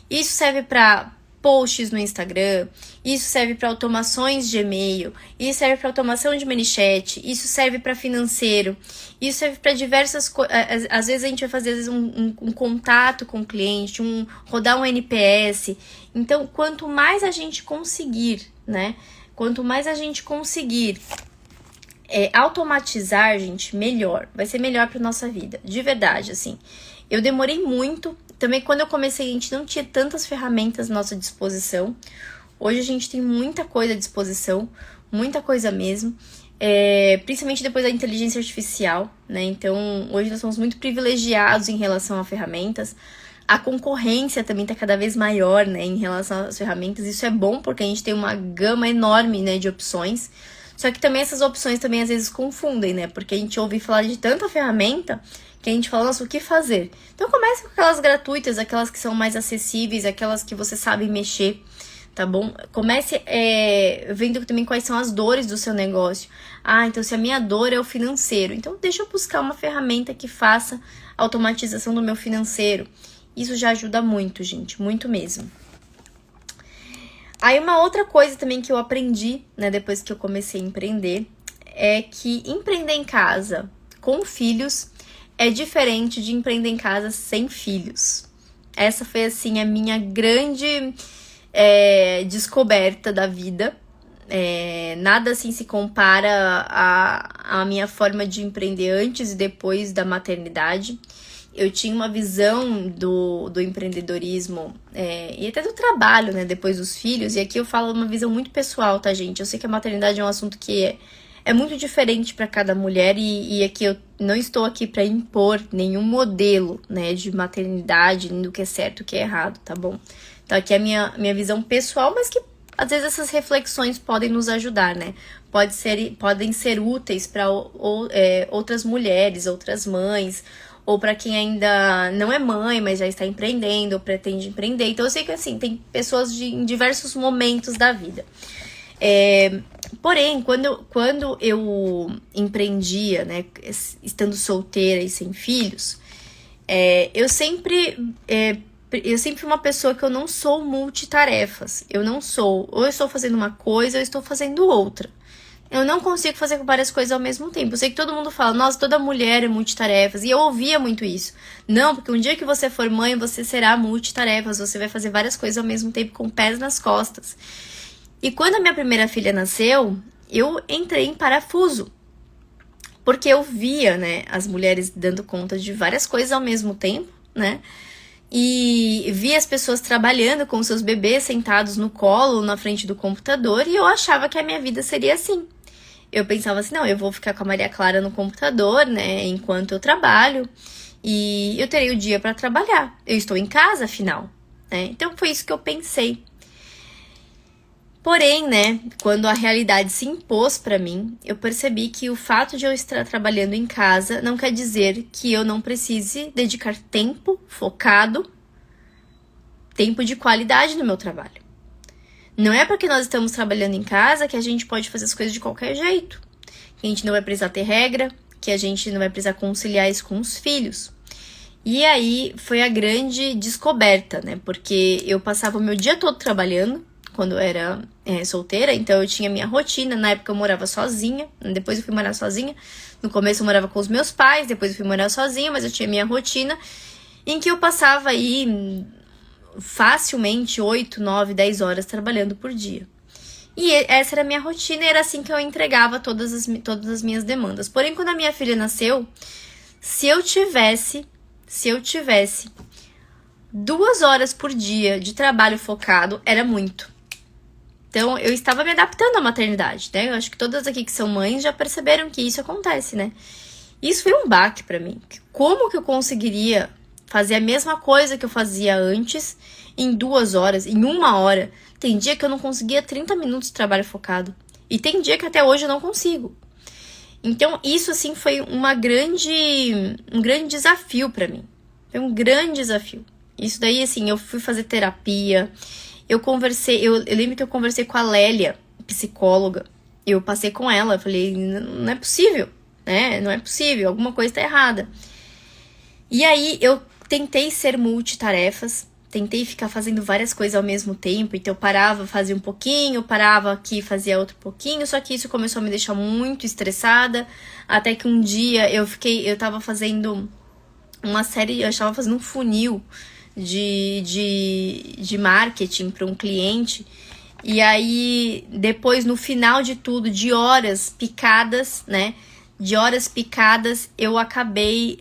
Isso serve para posts no Instagram, isso serve para automações de e-mail, isso serve para automação de ManyChat, isso serve para financeiro, isso serve para diversas coisas. Às vezes a gente vai fazer um contato com o cliente, rodar um NPS. Então, quanto mais a gente conseguir, né? Quanto mais a gente conseguir automatizar, gente, melhor. Vai ser melhor para nossa vida, de verdade, assim. Eu demorei muito. Também quando eu comecei, a gente não tinha tantas ferramentas à nossa disposição. Hoje a gente tem muita coisa à disposição, muita coisa mesmo. Principalmente depois da inteligência artificial, né? Então, hoje nós somos muito privilegiados em relação a ferramentas. A concorrência também está cada vez maior, né, em relação às ferramentas. Isso é bom porque a gente tem uma gama enorme, né, de opções. Só que também essas opções também às vezes confundem, né? Porque a gente ouve falar de tanta ferramenta que a gente fala, nossa, o que fazer? Então comece com aquelas gratuitas, aquelas que são mais acessíveis, aquelas que você sabe mexer, tá bom? Comece vendo também quais são as dores do seu negócio. Ah, então se a minha dor é o financeiro, então deixa eu buscar uma ferramenta que faça a automatização do meu financeiro. Isso já ajuda muito, gente, muito mesmo. Aí uma outra coisa também que eu aprendi, né, depois que eu comecei a empreender, é que empreender em casa com filhos é diferente de empreender em casa sem filhos. Essa foi, assim, a minha grande descoberta da vida. Nada, assim, se compara à minha forma de empreender antes e depois da maternidade. Eu tinha uma visão do empreendedorismo e até do trabalho, né, depois dos filhos. E aqui eu falo uma visão muito pessoal, tá, gente? Eu sei que a maternidade é um assunto que é muito diferente para cada mulher e aqui eu não estou aqui para impor nenhum modelo, né, de maternidade, do que é certo e o que é errado, tá bom? Então aqui é a minha visão pessoal, mas que às vezes essas reflexões podem nos ajudar, né? Podem ser úteis para outras mulheres, outras mães, ou para quem ainda não é mãe, mas já está empreendendo ou pretende empreender. Então eu sei que assim, tem pessoas em diversos momentos da vida. Porém, quando eu empreendia, né, estando solteira e sem filhos, eu sempre fui uma pessoa que eu não sou multitarefas. Eu não sou, ou eu estou fazendo uma coisa ou eu estou fazendo outra. Eu não consigo fazer várias coisas ao mesmo tempo. Eu sei que todo mundo fala, nossa, toda mulher é multitarefas. E eu ouvia muito isso. Não, porque um dia que você for mãe, você será multitarefas. Você vai fazer várias coisas ao mesmo tempo com pés nas costas. E quando a minha primeira filha nasceu, eu entrei em parafuso. Porque eu via, né, as mulheres dando conta de várias coisas ao mesmo tempo, né? E via as pessoas trabalhando com seus bebês sentados no colo, na frente do computador. E eu achava que a minha vida seria assim. Eu pensava assim, não, eu vou ficar com a Maria Clara no computador, né, enquanto eu trabalho, e eu terei o dia para trabalhar. Eu estou em casa, afinal, né? Então foi isso que eu pensei. Porém, né, quando a realidade se impôs para mim, eu percebi que o fato de eu estar trabalhando em casa não quer dizer que eu não precise dedicar tempo focado, tempo de qualidade no meu trabalho. Não é porque nós estamos trabalhando em casa que a gente pode fazer as coisas de qualquer jeito. Que a gente não vai precisar ter regra, que a gente não vai precisar conciliar isso com os filhos. E aí foi a grande descoberta, né? Porque eu passava o meu dia todo trabalhando, quando eu era solteira, então eu tinha minha rotina. Na época eu morava sozinha, depois eu fui morar sozinha. No começo eu morava com os meus pais, depois eu fui morar sozinha, mas eu tinha minha rotina em que eu passava aí facilmente 8, 9, 10 horas trabalhando por dia. E essa era a minha rotina e era assim que eu entregava todas as minhas demandas. Porém, quando a minha filha nasceu, se eu tivesse 2 horas por dia de trabalho focado, era muito. Então, eu estava me adaptando à maternidade, né? Eu acho que todas aqui que são mães já perceberam que isso acontece, né? Isso foi um baque pra mim. Como que eu conseguiria fazer a mesma coisa que eu fazia antes em 2 horas, em 1 hora? Tem dia que eu não conseguia 30 minutos de trabalho focado. E tem dia que até hoje eu não consigo. Então, isso, assim, foi um grande desafio pra mim. Foi um grande desafio. Isso daí, assim, eu fui fazer terapia. Eu lembro que eu conversei com a Lélia, psicóloga. Eu passei com ela, eu falei, não é possível, né? Não é possível, alguma coisa tá errada. E aí, eu tentei ser multitarefas. Tentei ficar fazendo várias coisas ao mesmo tempo. Então, eu parava, fazia um pouquinho, parava aqui, fazia outro pouquinho. Só que isso começou a me deixar muito estressada. Até que um dia eu tava fazendo uma série, eu estava fazendo um funil de marketing para um cliente. E aí, depois, no final de tudo, de horas picadas, né? De horas picadas, eu acabei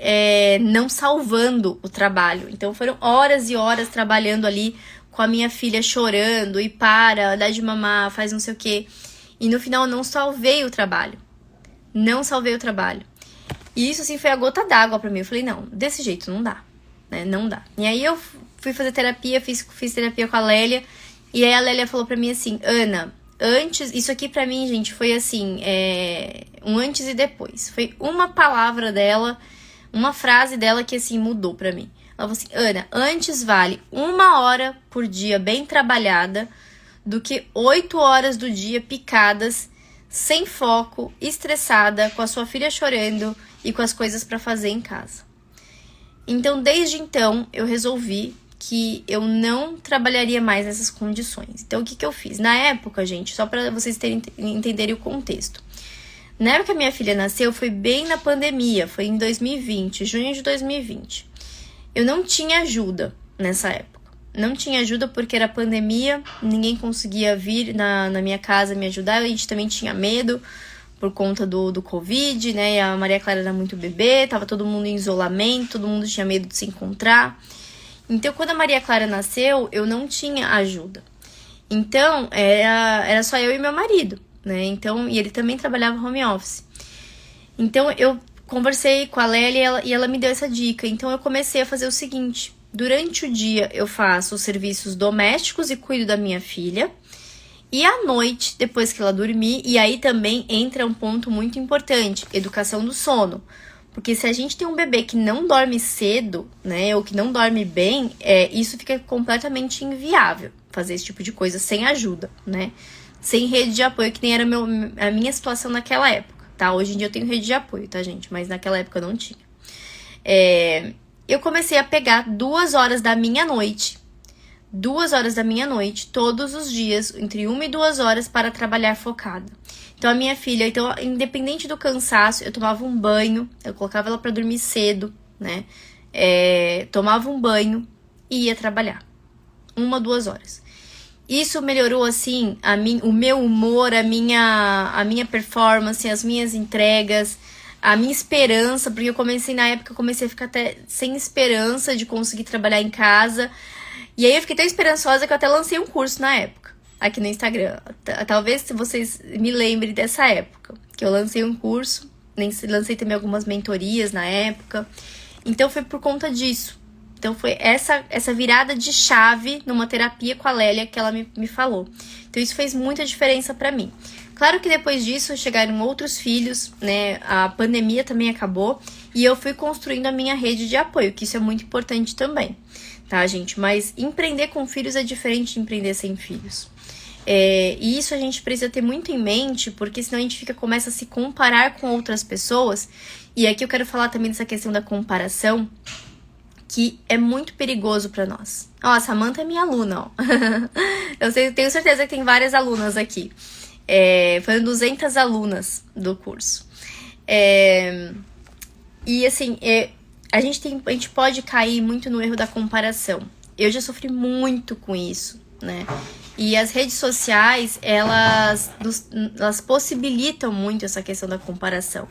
não salvando o trabalho. Então, foram horas e horas trabalhando ali com a minha filha chorando. E dá de mamar, faz não sei o quê. E no final, eu não salvei o trabalho. Não salvei o trabalho. E isso, assim, foi a gota d'água pra mim. Eu falei, não, desse jeito não dá, né? Não dá. E aí, eu fui fazer terapia, fiz terapia com a Lélia. E aí, a Lélia falou pra mim assim, Ana... Isso aqui pra mim, gente, foi assim, um antes e depois. Foi uma palavra dela, uma frase dela que, assim, mudou pra mim. Ela falou assim, Ana, antes vale 1 hora por dia bem trabalhada do que 8 horas do dia picadas, sem foco, estressada, com a sua filha chorando e com as coisas pra fazer em casa. Então, desde então, eu resolvi que eu não trabalharia mais nessas condições. Então, o que eu fiz? Na época, gente, só para vocês entenderem o contexto. Na época que a minha filha nasceu, foi bem na pandemia, foi em 2020, junho de 2020. Eu não tinha ajuda nessa época. Não tinha ajuda porque era pandemia, ninguém conseguia vir na minha casa me ajudar, a gente também tinha medo por conta do Covid, né? E a Maria Clara era muito bebê, tava todo mundo em isolamento, todo mundo tinha medo de se encontrar. Então, quando a Maria Clara nasceu, eu não tinha ajuda. Então, era só eu e meu marido, né? Então, e ele também trabalhava home office. Então, eu conversei com a Lélia e ela me deu essa dica. Então, eu comecei a fazer o seguinte. Durante o dia, eu faço os serviços domésticos e cuido da minha filha. E à noite, depois que ela dormir, e aí também entra um ponto muito importante, educação do sono. Porque se a gente tem um bebê que não dorme cedo, né, ou que não dorme bem, isso fica completamente inviável, fazer esse tipo de coisa sem ajuda, né? Sem rede de apoio, que nem era a minha situação naquela época, tá? Hoje em dia eu tenho rede de apoio, tá, gente? Mas naquela época eu não tinha. Eu comecei a pegar 2 horas da minha noite, 2 horas da minha noite, todos os dias, entre 1 e 2 horas, para trabalhar focada. Então, a minha filha, independente do cansaço, eu tomava um banho, eu colocava ela para dormir cedo, né? Tomava um banho e ia trabalhar. 1 a 2 horas. Isso melhorou, assim, o meu humor, a minha performance, as minhas entregas, a minha esperança, porque na época eu comecei a ficar até sem esperança de conseguir trabalhar em casa. E aí eu fiquei tão esperançosa que eu até lancei um curso na época, aqui no Instagram. Talvez vocês me lembrem dessa época, que eu lancei um curso, lancei também algumas mentorias na época. Então foi por conta disso. Então foi essa virada de chave numa terapia com a Lélia que ela me falou. Então isso fez muita diferença pra mim. Claro que depois disso chegaram outros filhos, né? A pandemia também acabou e eu fui construindo a minha rede de apoio, que isso é muito importante também, tá, gente? Mas empreender com filhos é diferente de empreender sem filhos. E isso a gente precisa ter muito em mente, porque senão a gente começa a se comparar com outras pessoas. E aqui eu quero falar também dessa questão da comparação, que é muito perigoso para nós. Ó, a Samantha é minha aluna, ó. Tenho certeza que tem várias alunas aqui. Foram 200 alunas do curso. E assim, a gente pode cair muito no erro da comparação. Eu já sofri muito com isso, né? E as redes sociais, elas possibilitam muito essa questão da comparação,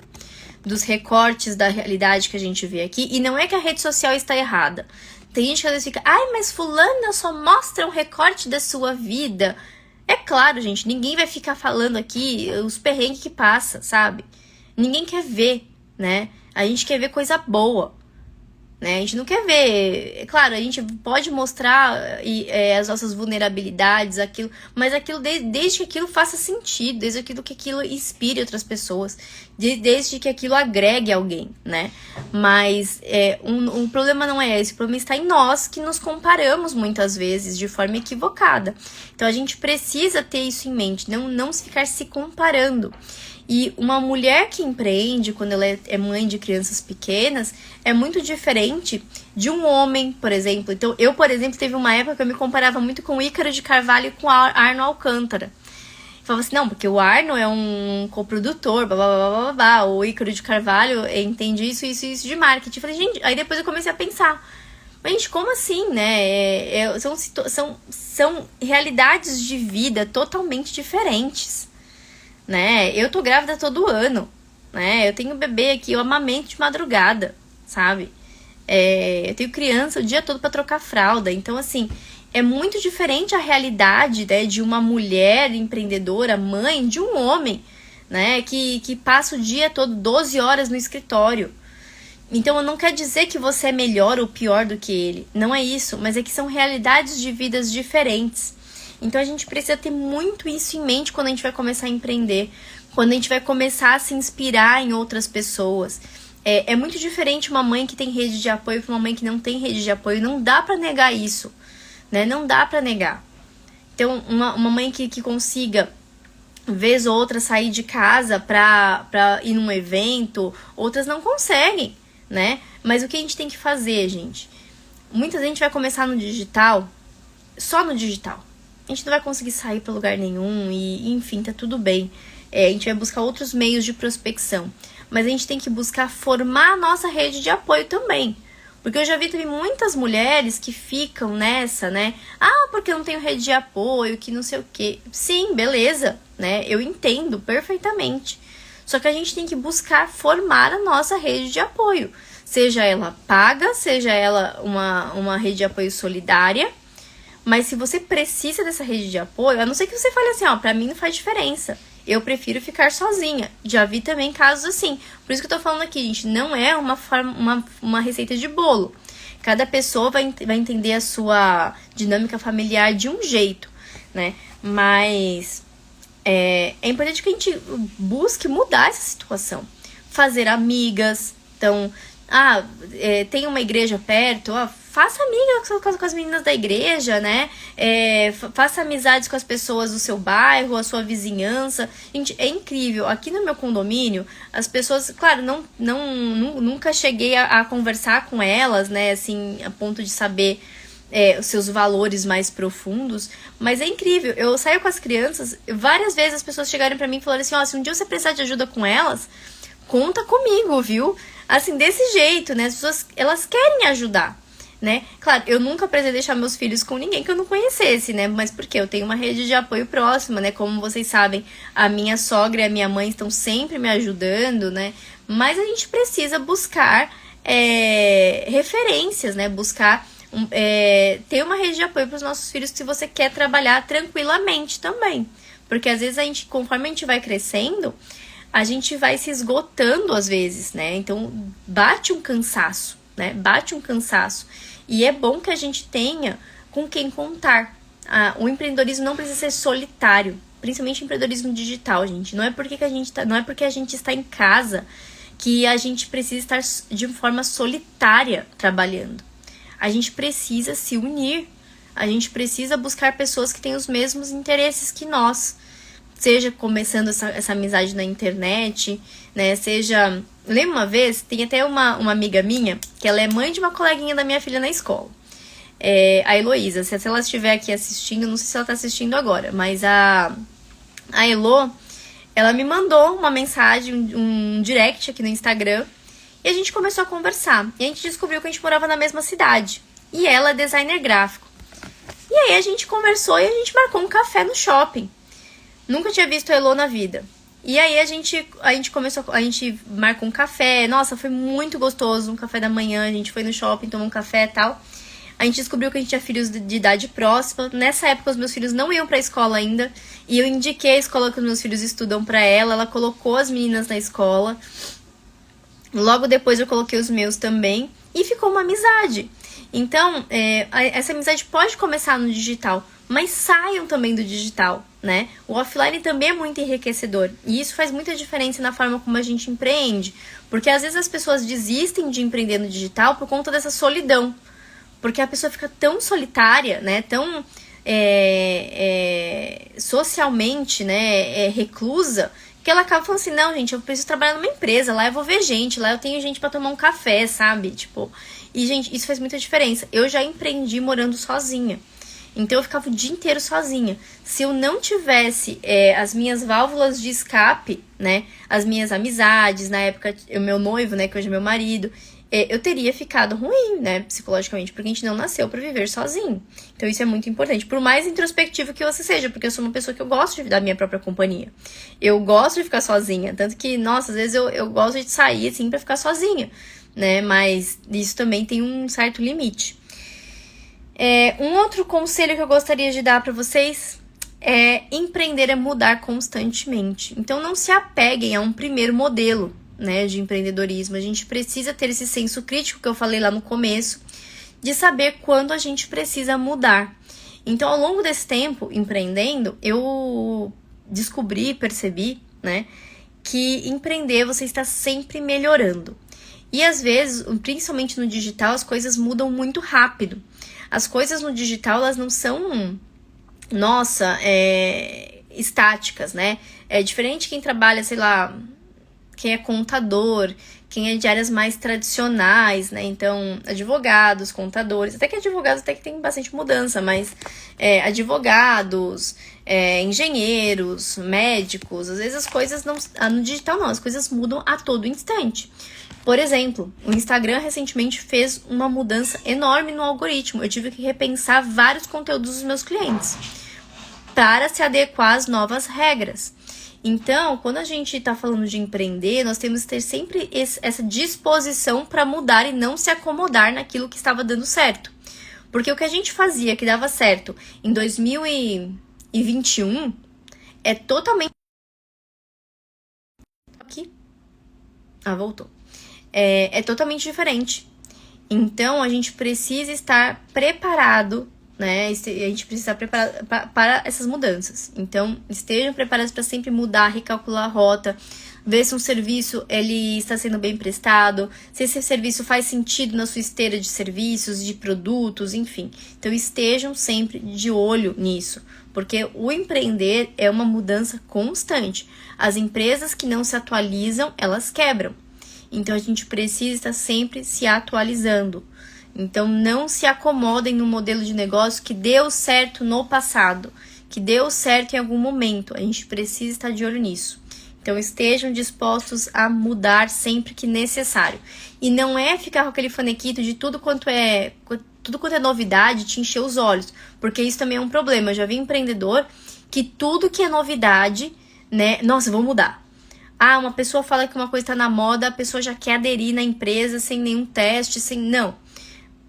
dos recortes da realidade que a gente vê aqui. E não é que a rede social está errada. Tem gente que às vezes fica, ai, mas fulana só mostra um recorte da sua vida. É claro, gente, ninguém vai ficar falando aqui os perrengues que passa, sabe? Ninguém quer ver, né? A gente quer ver coisa boa, né? A gente não quer ver... É claro, a gente pode mostrar as nossas vulnerabilidades, aquilo, mas aquilo desde que aquilo faça sentido, desde que aquilo inspire outras pessoas, desde que aquilo agregue alguém, né? Mas um problema não é esse, o problema está em nós, que nos comparamos muitas vezes de forma equivocada. Então a gente precisa ter isso em mente, não ficar se comparando. E uma mulher que empreende, quando ela é mãe de crianças pequenas, é muito diferente de um homem, por exemplo. Então, eu, por exemplo, teve uma época que eu me comparava muito com o Ícaro de Carvalho e com o Arno Alcântara. Eu falava assim, não, porque o Arno é um coprodutor, blá, blá, blá, blá, blá. O Ícaro de Carvalho entende isso de marketing. Eu falei, gente, aí depois eu comecei a pensar, mas, gente, como assim, né? São realidades de vida totalmente diferentes. Né? Eu tô grávida todo ano, né? Eu tenho bebê aqui, eu amamento de madrugada, sabe? Eu tenho criança o dia todo pra trocar fralda. Então, assim, é muito diferente a realidade, né, de uma mulher empreendedora, mãe, de um homem, né? Que passa o dia todo 12 horas no escritório. Então, não quer dizer que você é melhor ou pior do que ele. Não é isso, mas é que são realidades de vidas diferentes. Então, a gente precisa ter muito isso em mente quando a gente vai começar a empreender, quando a gente vai começar a se inspirar em outras pessoas. É muito diferente uma mãe que tem rede de apoio para uma mãe que não tem rede de apoio. Não dá para negar isso, né? Não dá para negar. Então, uma mãe que consiga, vez ou outra, sair de casa para ir num evento, outras não conseguem, né? Mas o que a gente tem que fazer, gente? Muita gente vai começar no digital, só no digital. A gente não vai conseguir sair para lugar nenhum e, enfim, tá tudo bem. A gente vai buscar outros meios de prospecção. Mas a gente tem que buscar formar a nossa rede de apoio também. Porque eu já vi também muitas mulheres que ficam nessa, né? Ah, porque eu não tenho rede de apoio, que não sei o quê. Sim, beleza, né? Eu entendo perfeitamente. Só que a gente tem que buscar formar a nossa rede de apoio. Seja ela paga, seja ela uma rede de apoio solidária. Mas se você precisa dessa rede de apoio, a não ser que você fale assim, ó, pra mim não faz diferença. Eu prefiro ficar sozinha. Já vi também casos assim. Por isso que eu tô falando aqui, gente, não é uma receita de bolo. Cada pessoa vai entender a sua dinâmica familiar de um jeito, né? Mas é importante que a gente busque mudar essa situação. Fazer amigas. Então, tem uma igreja perto, faça amiga com as meninas da igreja, né? Faça amizades com as pessoas do seu bairro, a sua vizinhança. Gente, é incrível. Aqui no meu condomínio, as pessoas... Claro, nunca cheguei a conversar com elas, né? Assim, a ponto de saber os seus valores mais profundos. Mas é incrível. Eu saio com as crianças, várias vezes as pessoas chegaram pra mim e falaram assim, se um dia você precisar de ajuda com elas, conta comigo, viu? Assim, desse jeito, né? As pessoas, elas querem ajudar, né? Claro, eu nunca precisei deixar meus filhos com ninguém que eu não conhecesse, né? Mas porque eu tenho uma rede de apoio próxima, né? Como vocês sabem, a minha sogra e a minha mãe estão sempre me ajudando, né? Mas a gente precisa buscar referências, né? Buscar ter uma rede de apoio para os nossos filhos se você quer trabalhar tranquilamente também. Porque às vezes conforme a gente vai crescendo, a gente vai se esgotando às vezes, né? Então, bate um cansaço, né? Bate um cansaço. E é bom que a gente tenha com quem contar. O empreendedorismo não precisa ser solitário, principalmente o empreendedorismo digital, gente. Não é porque a gente está em casa que a gente precisa estar de forma solitária trabalhando. A gente precisa se unir. A gente precisa buscar pessoas que têm os mesmos interesses que nós. Seja começando essa amizade na internet, né? Seja Eu lembro uma vez, tem até uma amiga minha, que ela é mãe de uma coleguinha da minha filha na escola. A Heloísa, se ela estiver aqui assistindo, não sei se ela tá assistindo agora, mas a Elo, ela me mandou uma mensagem, um direct aqui no Instagram, e a gente começou a conversar. E a gente descobriu que a gente morava na mesma cidade. E ela é designer gráfico. E aí a gente conversou e a gente marcou um café no shopping. Nunca tinha visto a Elo na vida. E aí a gente marcou um café. Nossa, foi muito gostoso, um café da manhã. A gente foi no shopping, tomou um café e tal. A gente descobriu que a gente tinha filhos de idade próxima. Nessa época, os meus filhos não iam pra escola ainda. E eu indiquei a escola que os meus filhos estudam pra ela. Ela colocou as meninas na escola. Logo depois eu coloquei os meus também. E ficou uma amizade. Então, essa amizade pode começar no digital, mas saiam também do digital, né? O offline também é muito enriquecedor. E isso faz muita diferença na forma como a gente empreende. Porque às vezes as pessoas desistem de empreender no digital por conta dessa solidão. Porque a pessoa fica tão solitária, né? Tão socialmente, né? Reclusa, que ela acaba falando assim, não, gente, eu preciso trabalhar numa empresa, lá eu vou ver gente, lá eu tenho gente pra tomar um café, sabe? Tipo, e, gente, isso faz muita diferença. Eu já empreendi morando sozinha. Então, eu ficava o dia inteiro sozinha. Se eu não tivesse as minhas válvulas de escape, né? As minhas amizades, na época, o meu noivo, né? Que hoje é meu marido, eu teria ficado ruim, né? Psicologicamente, porque a gente não nasceu pra viver sozinho. Então, isso é muito importante. Por mais introspectivo que você seja, porque eu sou uma pessoa que eu gosto da minha própria companhia. Eu gosto de ficar sozinha. Tanto que, nossa, às vezes eu gosto de sair, assim, pra ficar sozinha, né? Mas isso também tem um certo limite. Um outro conselho que eu gostaria de dar pra vocês é empreender é mudar constantemente. Então, não se apeguem a um primeiro modelo, né, de empreendedorismo. A gente precisa ter esse senso crítico que eu falei lá no começo, de saber quando a gente precisa mudar. Então, ao longo desse tempo, empreendendo, eu percebi, né, que empreender você está sempre melhorando. E às vezes, principalmente no digital, as coisas mudam muito rápido. As coisas no digital, elas não são, estáticas, né? É diferente quem trabalha, sei lá, quem é contador, quem é de áreas mais tradicionais, né? Então, advogados, contadores, até que advogados até que tem bastante mudança, mas advogados, engenheiros, médicos, às vezes as coisas não... No digital não, as coisas mudam a todo instante. Por exemplo, o Instagram recentemente fez uma mudança enorme no algoritmo. Eu tive que repensar vários conteúdos dos meus clientes para se adequar às novas regras. Então, quando a gente está falando de empreender, nós temos que ter sempre essa disposição para mudar e não se acomodar naquilo que estava dando certo. Porque o que a gente fazia que dava certo em 2021 é totalmente... Aqui. Voltou. É totalmente diferente. Então, a gente precisa estar preparado, né? A gente precisa estar preparado para essas mudanças. Então, estejam preparados para sempre mudar, recalcular a rota, ver se um serviço ele está sendo bem prestado, se esse serviço faz sentido na sua esteira de serviços, de produtos, enfim. Então, estejam sempre de olho nisso, porque o empreender é uma mudança constante. As empresas que não se atualizam, elas quebram. Então, a gente precisa estar sempre se atualizando. Então, não se acomodem no modelo de negócio que deu certo no passado, que deu certo em algum momento. A gente precisa estar de olho nisso. Então, estejam dispostos a mudar sempre que necessário. E não é ficar com aquele fanequito de tudo quanto é novidade, te encher os olhos. Porque isso também é um problema. Eu já vi empreendedor que tudo que é novidade, né? Nossa, vou mudar. Uma pessoa fala que uma coisa está na moda, a pessoa já quer aderir na empresa sem nenhum teste, Não.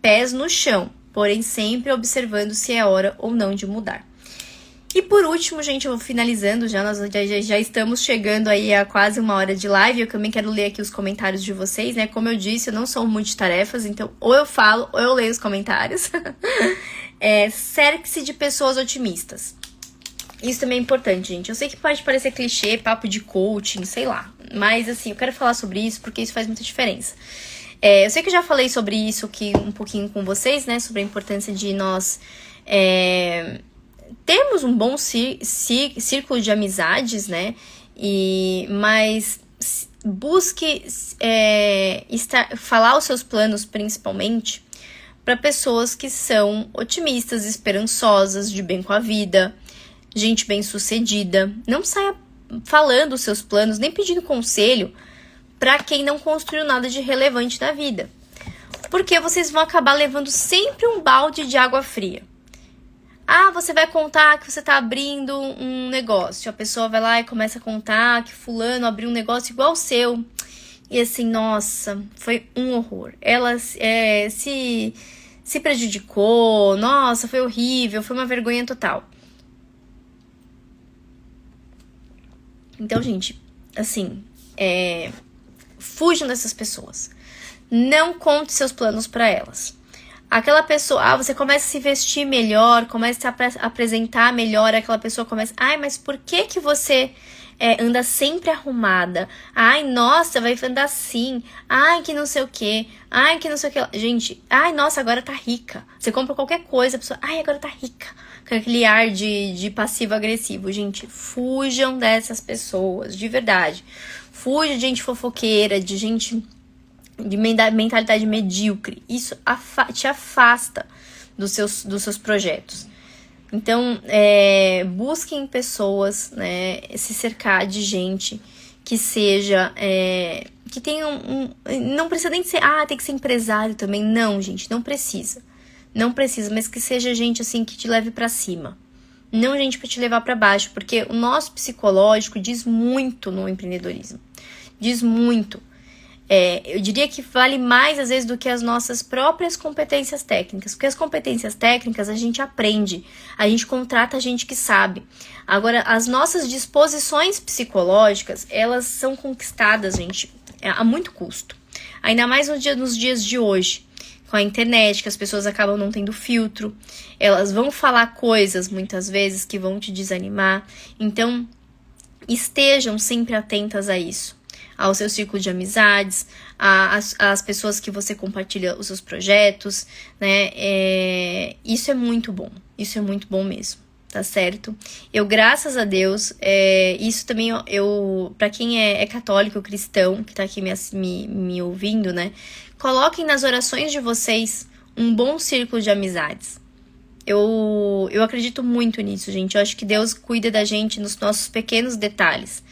Pés no chão, porém sempre observando se é hora ou não de mudar. E por último, gente, eu vou finalizando já, nós já estamos chegando aí a quase 1 hora de live, eu também quero ler aqui os comentários de vocês, né? Como eu disse, eu não sou multitarefas, então ou eu falo ou eu leio os comentários. Cerque-se de pessoas otimistas. Isso também é importante, gente. Eu sei que pode parecer clichê, papo de coaching, sei lá. Mas, assim, eu quero falar sobre isso porque isso faz muita diferença. Eu sei que eu já falei sobre isso aqui um pouquinho com vocês, né? Sobre a importância de nós termos um bom círculo de amizades, né? Mas busque falar os seus planos, principalmente, para pessoas que são otimistas, esperançosas, de bem com a vida, gente bem-sucedida. Não saia falando os seus planos, nem pedindo conselho para quem não construiu nada de relevante na vida. Porque vocês vão acabar levando sempre um balde de água fria. Você vai contar que você está abrindo um negócio. A pessoa vai lá e começa a contar que fulano abriu um negócio igual o seu. E assim, nossa, foi um horror. Ela se prejudicou, nossa, foi horrível, foi uma vergonha total. Então, gente, assim, fujam dessas pessoas. Não conte seus planos para elas. Aquela pessoa, você começa a se vestir melhor, começa a apresentar melhor, aquela pessoa começa, mas por que você anda sempre arrumada? Nossa, vai andar assim, que não sei o que, que não sei o que. Gente, nossa, agora tá rica. Você compra qualquer coisa, a pessoa, agora tá rica. Com aquele ar de passivo-agressivo. Gente, fujam dessas pessoas, de verdade. Fuja de gente fofoqueira, de gente de mentalidade medíocre. Isso te afasta dos seus projetos. Então, busquem pessoas, né, se cercar de gente que seja, que tenha não precisa nem ser, tem que ser empresário também. Não, gente, não precisa. Não precisa, mas que seja gente, assim, que te leve pra cima. Não gente pra te levar pra baixo, porque o nosso psicológico diz muito no empreendedorismo. Diz muito. Eu diria que vale mais, às vezes, do que as nossas próprias competências técnicas. Porque as competências técnicas a gente aprende, a gente contrata gente que sabe. Agora, as nossas disposições psicológicas, elas são conquistadas, gente, a muito custo. Ainda mais nos dias de hoje, com a internet, que as pessoas acabam não tendo filtro. Elas vão falar coisas, muitas vezes, que vão te desanimar. Então, estejam sempre atentas a isso. Ao seu círculo de amizades, às pessoas que você compartilha os seus projetos, né? Isso é muito bom. Isso é muito bom mesmo, tá certo? Eu, graças a Deus, isso também, para quem é católico, cristão, que tá aqui me ouvindo, né? Coloquem nas orações de vocês um bom círculo de amizades. Eu acredito muito nisso, gente. Eu acho que Deus cuida da gente nos nossos pequenos detalhes.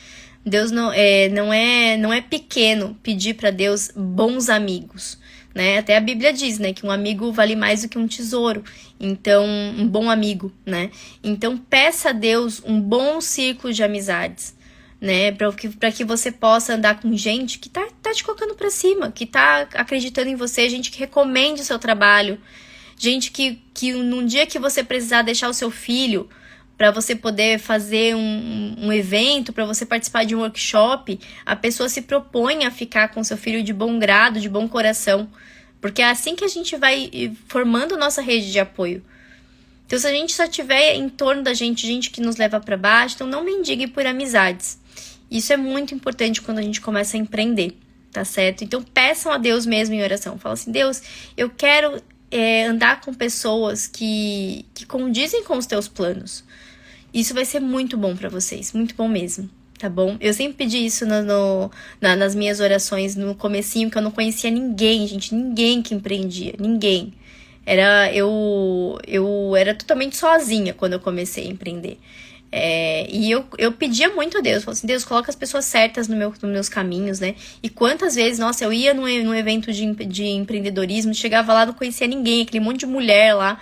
Deus não é pequeno pedir para Deus bons amigos, né? Até a Bíblia diz, né, que um amigo vale mais do que um tesouro. Então, um bom amigo, né? Então, peça a Deus um bom círculo de amizades, né? Para que você possa andar com gente que tá te colocando para cima, que tá acreditando em você, gente que recomende o seu trabalho, gente que num dia que você precisar deixar o seu filho para você poder fazer um evento, para você participar de um workshop, a pessoa se propõe a ficar com seu filho de bom grado, de bom coração. Porque é assim que a gente vai formando nossa rede de apoio. Então, se a gente só tiver em torno da gente que nos leva para baixo, então não mendigue por amizades. Isso é muito importante quando a gente começa a empreender, tá certo? Então, peçam a Deus mesmo em oração. Fala assim, Deus, eu quero andar com pessoas que condizem com os teus planos. Isso vai ser muito bom pra vocês, muito bom mesmo, tá bom? Eu sempre pedi isso nas minhas orações no comecinho, que eu não conhecia ninguém, gente, ninguém que empreendia, ninguém. Eu era totalmente sozinha quando eu comecei a empreender. E eu pedia muito a Deus, falava assim, Deus, coloca as pessoas certas nos meus caminhos, né? E quantas vezes, nossa, eu ia num evento de empreendedorismo, chegava lá, não conhecia ninguém, aquele monte de mulher lá,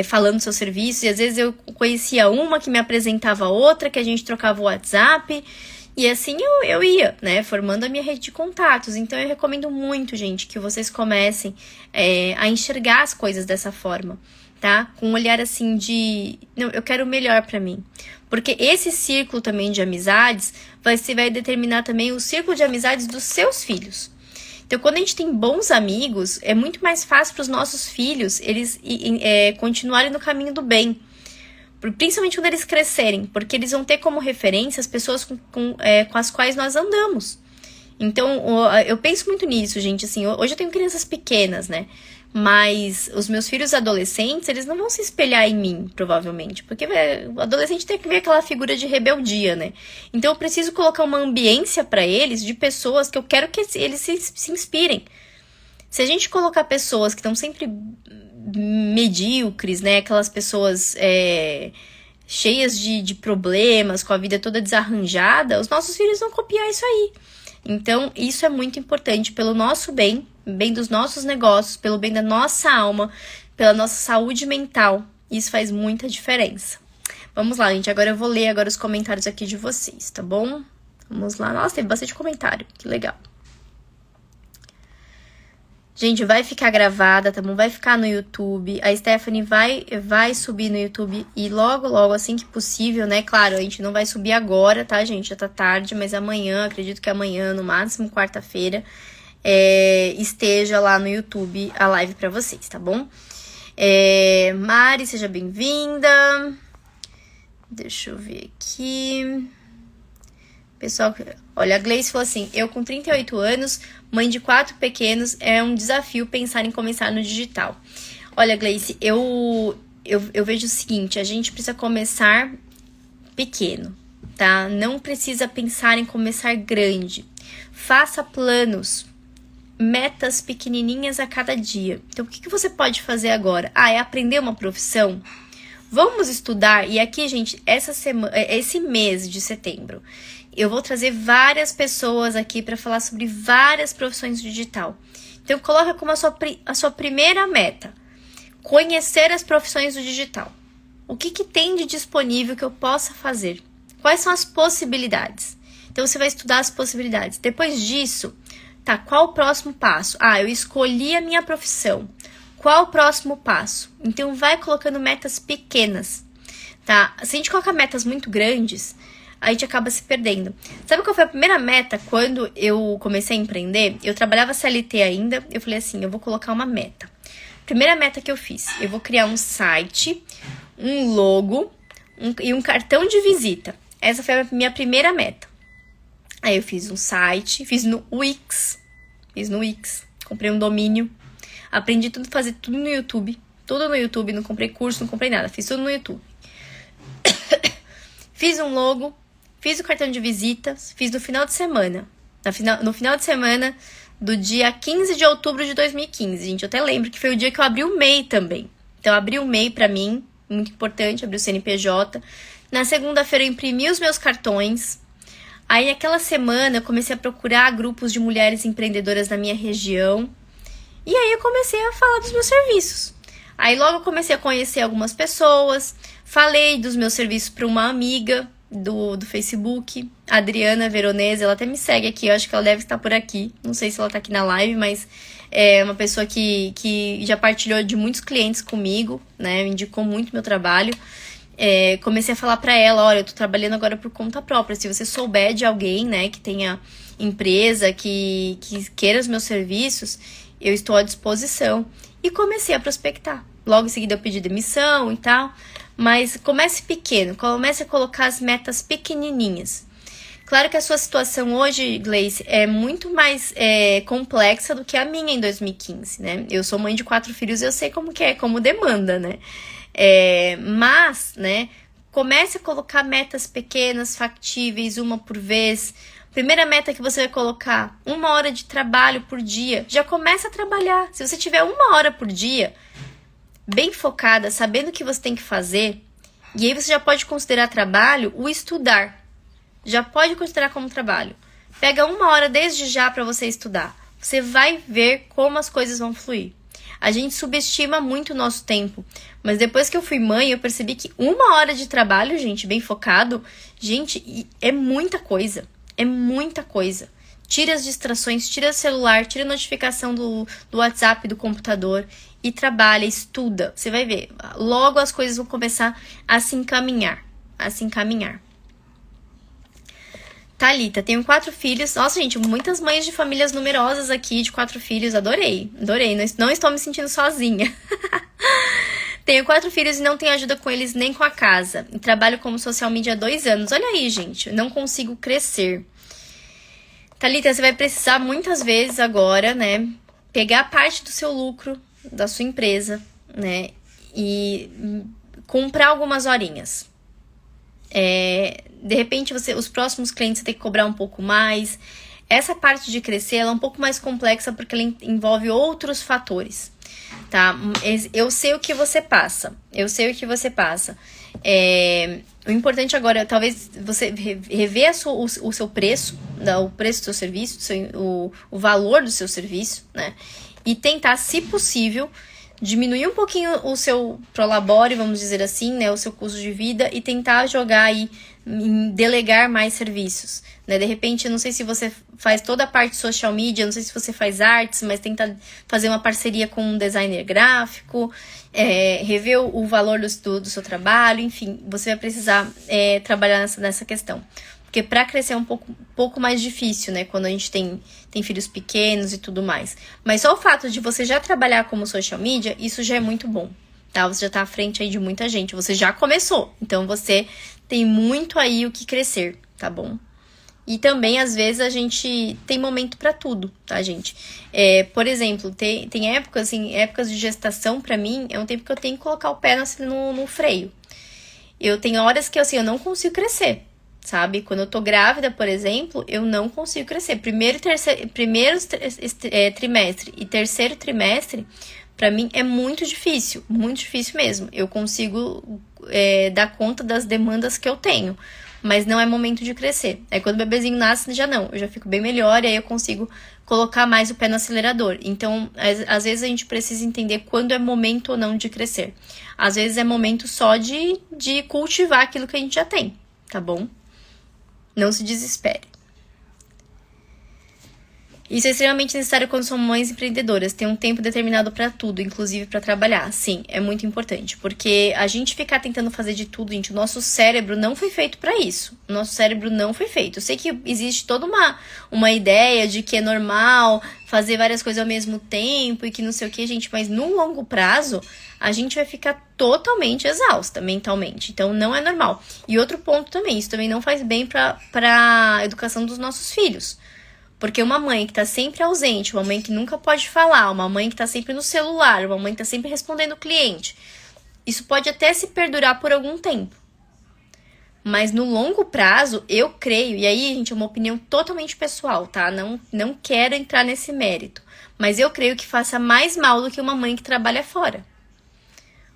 falando do seu serviço, e às vezes eu conhecia uma que me apresentava outra, que a gente trocava o WhatsApp, e assim eu ia, né, formando a minha rede de contatos. Então eu recomendo muito, gente, que vocês comecem a enxergar as coisas dessa forma, tá? Com um olhar assim de, não, eu quero o melhor pra mim. Porque esse círculo também de amizades vai determinar também o círculo de amizades dos seus filhos. Então, quando a gente tem bons amigos, é muito mais fácil para os nossos filhos eles continuarem no caminho do bem. Principalmente quando eles crescerem, porque eles vão ter como referência as pessoas com as quais nós andamos. Então, eu penso muito nisso, gente. Assim, hoje eu tenho crianças pequenas, né? Mas os meus filhos adolescentes, eles não vão se espelhar em mim, provavelmente. Porque o adolescente tem que ver aquela figura de rebeldia, né? Então eu preciso colocar uma ambiência para eles de pessoas que eu quero que eles se inspirem. Se a gente colocar pessoas que estão sempre medíocres, né? Aquelas pessoas cheias de problemas, com a vida toda desarranjada, os nossos filhos vão copiar isso aí. Então, isso é muito importante pelo nosso bem, bem dos nossos negócios, pelo bem da nossa alma, pela nossa saúde mental. Isso faz muita diferença. Vamos lá, gente. Agora eu vou ler agora os comentários aqui de vocês, tá bom? Vamos lá. Nossa, teve bastante comentário. Que legal. Gente, vai ficar gravada, tá bom? Vai ficar no YouTube. A Stephanie vai subir no YouTube e logo, assim que possível, né? Claro, a gente não vai subir agora, tá, gente? Já tá tarde, mas amanhã, acredito que amanhã, no máximo quarta-feira, esteja lá no YouTube a live pra vocês, tá bom? Mari, seja bem-vinda. Deixa eu ver aqui. Pessoal, olha, a Gleice falou assim, eu com 38 anos, mãe de 4 pequenos, é um desafio pensar em começar no digital. Olha, Gleice, eu vejo o seguinte, a gente precisa começar pequeno, tá? Não precisa pensar em começar grande. Faça planos, metas pequenininhas a cada dia. Então, o que você pode fazer agora? É aprender uma profissão? Vamos estudar, e aqui, gente, esse mês de setembro, eu vou trazer várias pessoas aqui para falar sobre várias profissões digital. Então, coloca como a sua primeira meta, conhecer as profissões do digital. O que tem de disponível que eu possa fazer? Quais são as possibilidades? Então, você vai estudar as possibilidades. Depois disso, tá, qual o próximo passo? Eu escolhi a minha profissão. Qual o próximo passo? Então, vai colocando metas pequenas, tá? Se a gente coloca metas muito grandes, a gente acaba se perdendo. Sabe qual foi a primeira meta quando eu comecei a empreender? Eu trabalhava CLT ainda, eu falei assim, eu vou colocar uma meta. Primeira meta que eu fiz, eu vou criar um site, um logo e um cartão de visita. Essa foi a minha primeira meta. Aí eu fiz um site, fiz no Wix, comprei um domínio, aprendi fazer tudo no YouTube, não comprei curso, não comprei nada, fiz tudo no YouTube. Fiz um logo, fiz o cartão de visitas, fiz no final de semana. No final de semana do dia 15 de outubro de 2015. Gente, eu até lembro que foi o dia que eu abri o MEI também. Então, eu abri o MEI pra mim, muito importante, abri o CNPJ. Na segunda-feira, eu imprimi os meus cartões. Aí, naquela semana, eu comecei a procurar grupos de mulheres empreendedoras na minha região. E aí, eu comecei a falar dos meus serviços. Aí, logo, eu comecei a conhecer algumas pessoas. Falei dos meus serviços para uma amiga do Facebook, a Adriana Veronese, ela até me segue aqui, eu acho que ela deve estar por aqui, não sei se ela tá aqui na live, mas é uma pessoa que já partilhou de muitos clientes comigo, né, me indicou muito meu trabalho. Comecei a falar para ela, olha, eu tô trabalhando agora por conta própria, se você souber de alguém, né, que tenha empresa, que queira os meus serviços, eu estou à disposição. E comecei a prospectar. Logo em seguida eu pedi demissão e tal. Mas comece pequeno, comece a colocar as metas pequenininhas. Claro que a sua situação hoje, Gleice, é muito mais complexa do que a minha em 2015, né? Eu sou mãe de 4 filhos e eu sei como que é, como demanda, né? Mas, né, comece a colocar metas pequenas, factíveis, uma por vez. Primeira meta que você vai colocar, 1 hora de trabalho por dia. Já começa a trabalhar. Se você tiver 1 hora por dia, bem focada, sabendo o que você tem que fazer, e aí você já pode considerar trabalho o estudar. Já pode considerar como trabalho. Pega 1 hora desde já para você estudar. Você vai ver como as coisas vão fluir. A gente subestima muito o nosso tempo. Mas depois que eu fui mãe, eu percebi que 1 hora de trabalho, gente, bem focado, gente, é muita coisa. É muita coisa. Tira as distrações, tira o celular, tira a notificação do WhatsApp, do computador e trabalha, estuda. Você vai ver, logo as coisas vão começar a se encaminhar. Thalita, tenho 4 filhos. Nossa, gente, muitas mães de famílias numerosas aqui, de 4 filhos. Adorei. Não estou me sentindo sozinha. Tenho 4 filhos e não tenho ajuda com eles nem com a casa. E trabalho como social media há 2 anos. Olha aí, gente, não consigo crescer. Thalita, você vai precisar muitas vezes agora, né, pegar parte do seu lucro, da sua empresa, né? E comprar algumas horinhas. De repente, os próximos clientes você tem que cobrar um pouco mais. Essa parte de crescer, ela é um pouco mais complexa porque ela envolve outros fatores, tá? Eu sei o que você passa. O importante agora é talvez você rever o seu preço, o preço do seu serviço, o valor do seu serviço, né? E tentar, se possível, diminuir um pouquinho o seu prolabore, vamos dizer assim, né? O seu custo de vida e tentar jogar aí, delegar mais serviços, né? De repente, eu não sei se você faz toda a parte de social media, não sei se você faz artes, mas tenta fazer uma parceria com um designer gráfico, rever o valor do seu trabalho, enfim, você vai precisar trabalhar nessa questão. Porque para crescer é um pouco mais difícil, né? Quando a gente tem filhos pequenos e tudo mais. Mas só o fato de você já trabalhar como social media, isso já é muito bom, tá? Você já tá à frente aí de muita gente. Você já começou. Então, você tem muito aí o que crescer, tá bom? E também, às vezes, a gente tem momento para tudo, tá, gente? Por exemplo, tem épocas, assim, épocas de gestação, pra mim, é um tempo que eu tenho que colocar o pé no freio. Eu tenho horas que, assim, eu não consigo crescer. Sabe? Quando eu tô grávida, por exemplo, eu não consigo crescer. Primeiro trimestre e terceiro trimestre, pra mim é muito difícil mesmo. Eu consigo dar conta das demandas que eu tenho, mas não é momento de crescer. Aí quando o bebezinho nasce, eu já fico bem melhor e aí eu consigo colocar mais o pé no acelerador. Então, às vezes a gente precisa entender quando é momento ou não de crescer. Às vezes é momento só de cultivar aquilo que a gente já tem, tá bom? Não se desespere. Isso é extremamente necessário quando somos mães empreendedoras. Ter um tempo determinado para tudo, inclusive para trabalhar. Sim, é muito importante. Porque a gente ficar tentando fazer de tudo, gente, o nosso cérebro não foi feito para isso. O nosso cérebro não foi feito. Eu sei que existe toda uma ideia de que é normal fazer várias coisas ao mesmo tempo e que não sei o que, gente. Mas no longo prazo, a gente vai ficar totalmente exausta mentalmente. Então, não é normal. E outro ponto também, isso também não faz bem para a educação dos nossos filhos. Porque uma mãe que tá sempre ausente, uma mãe que nunca pode falar, uma mãe que tá sempre no celular, uma mãe que tá sempre respondendo o cliente, isso pode até se perdurar por algum tempo. Mas no longo prazo, eu creio, e aí, gente, é uma opinião totalmente pessoal, tá? Não quero entrar nesse mérito. Mas eu creio que faça mais mal do que uma mãe que trabalha fora.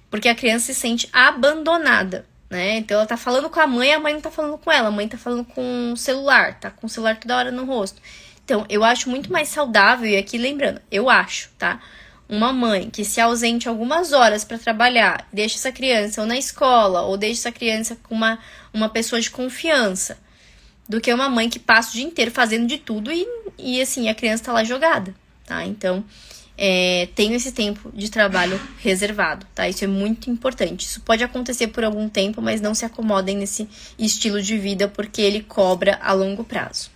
Porque a criança se sente abandonada, né? Então ela tá falando com a mãe não tá falando com ela. A mãe tá falando com o celular, tá com o celular toda hora no rosto. Então, eu acho muito mais saudável, e aqui lembrando, eu acho, tá? Uma mãe que se ausente algumas horas para trabalhar, deixa essa criança ou na escola, ou deixa essa criança com uma pessoa de confiança, do que uma mãe que passa o dia inteiro fazendo de tudo e assim, a criança tá lá jogada, tá? Então, tenho esse tempo de trabalho reservado, tá? Isso é muito importante. Isso pode acontecer por algum tempo, mas não se acomodem nesse estilo de vida, porque ele cobra a longo prazo.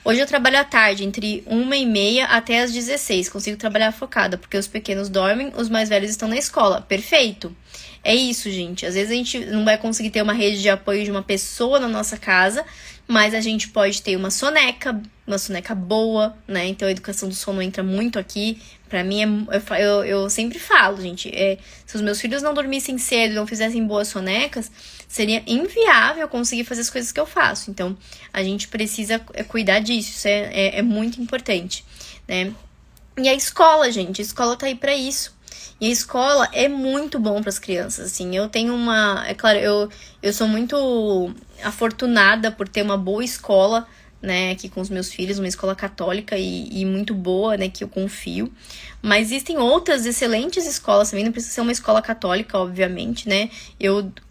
Hoje eu trabalho à tarde, entre 1h30 até as 16. Consigo trabalhar focada, porque os pequenos dormem, os mais velhos estão na escola. Perfeito! É isso, gente. Às vezes a gente não vai conseguir ter uma rede de apoio de uma pessoa na nossa casa, mas a gente pode ter uma soneca boa, né? Então a educação do sono entra muito aqui. Pra mim, eu sempre falo, gente, se os meus filhos não dormissem cedo e não fizessem boas sonecas, seria inviável conseguir fazer as coisas que eu faço. Então, a gente precisa cuidar disso, isso é muito importante, né? E a escola, gente, a escola tá aí pra isso. E a escola é muito bom para as crianças, assim. Eu tenho é claro, eu sou muito afortunada por ter uma boa escola, né, aqui com os meus filhos, uma escola católica e muito boa, né, que eu confio. Mas existem outras excelentes escolas também, não precisa ser uma escola católica, obviamente, né?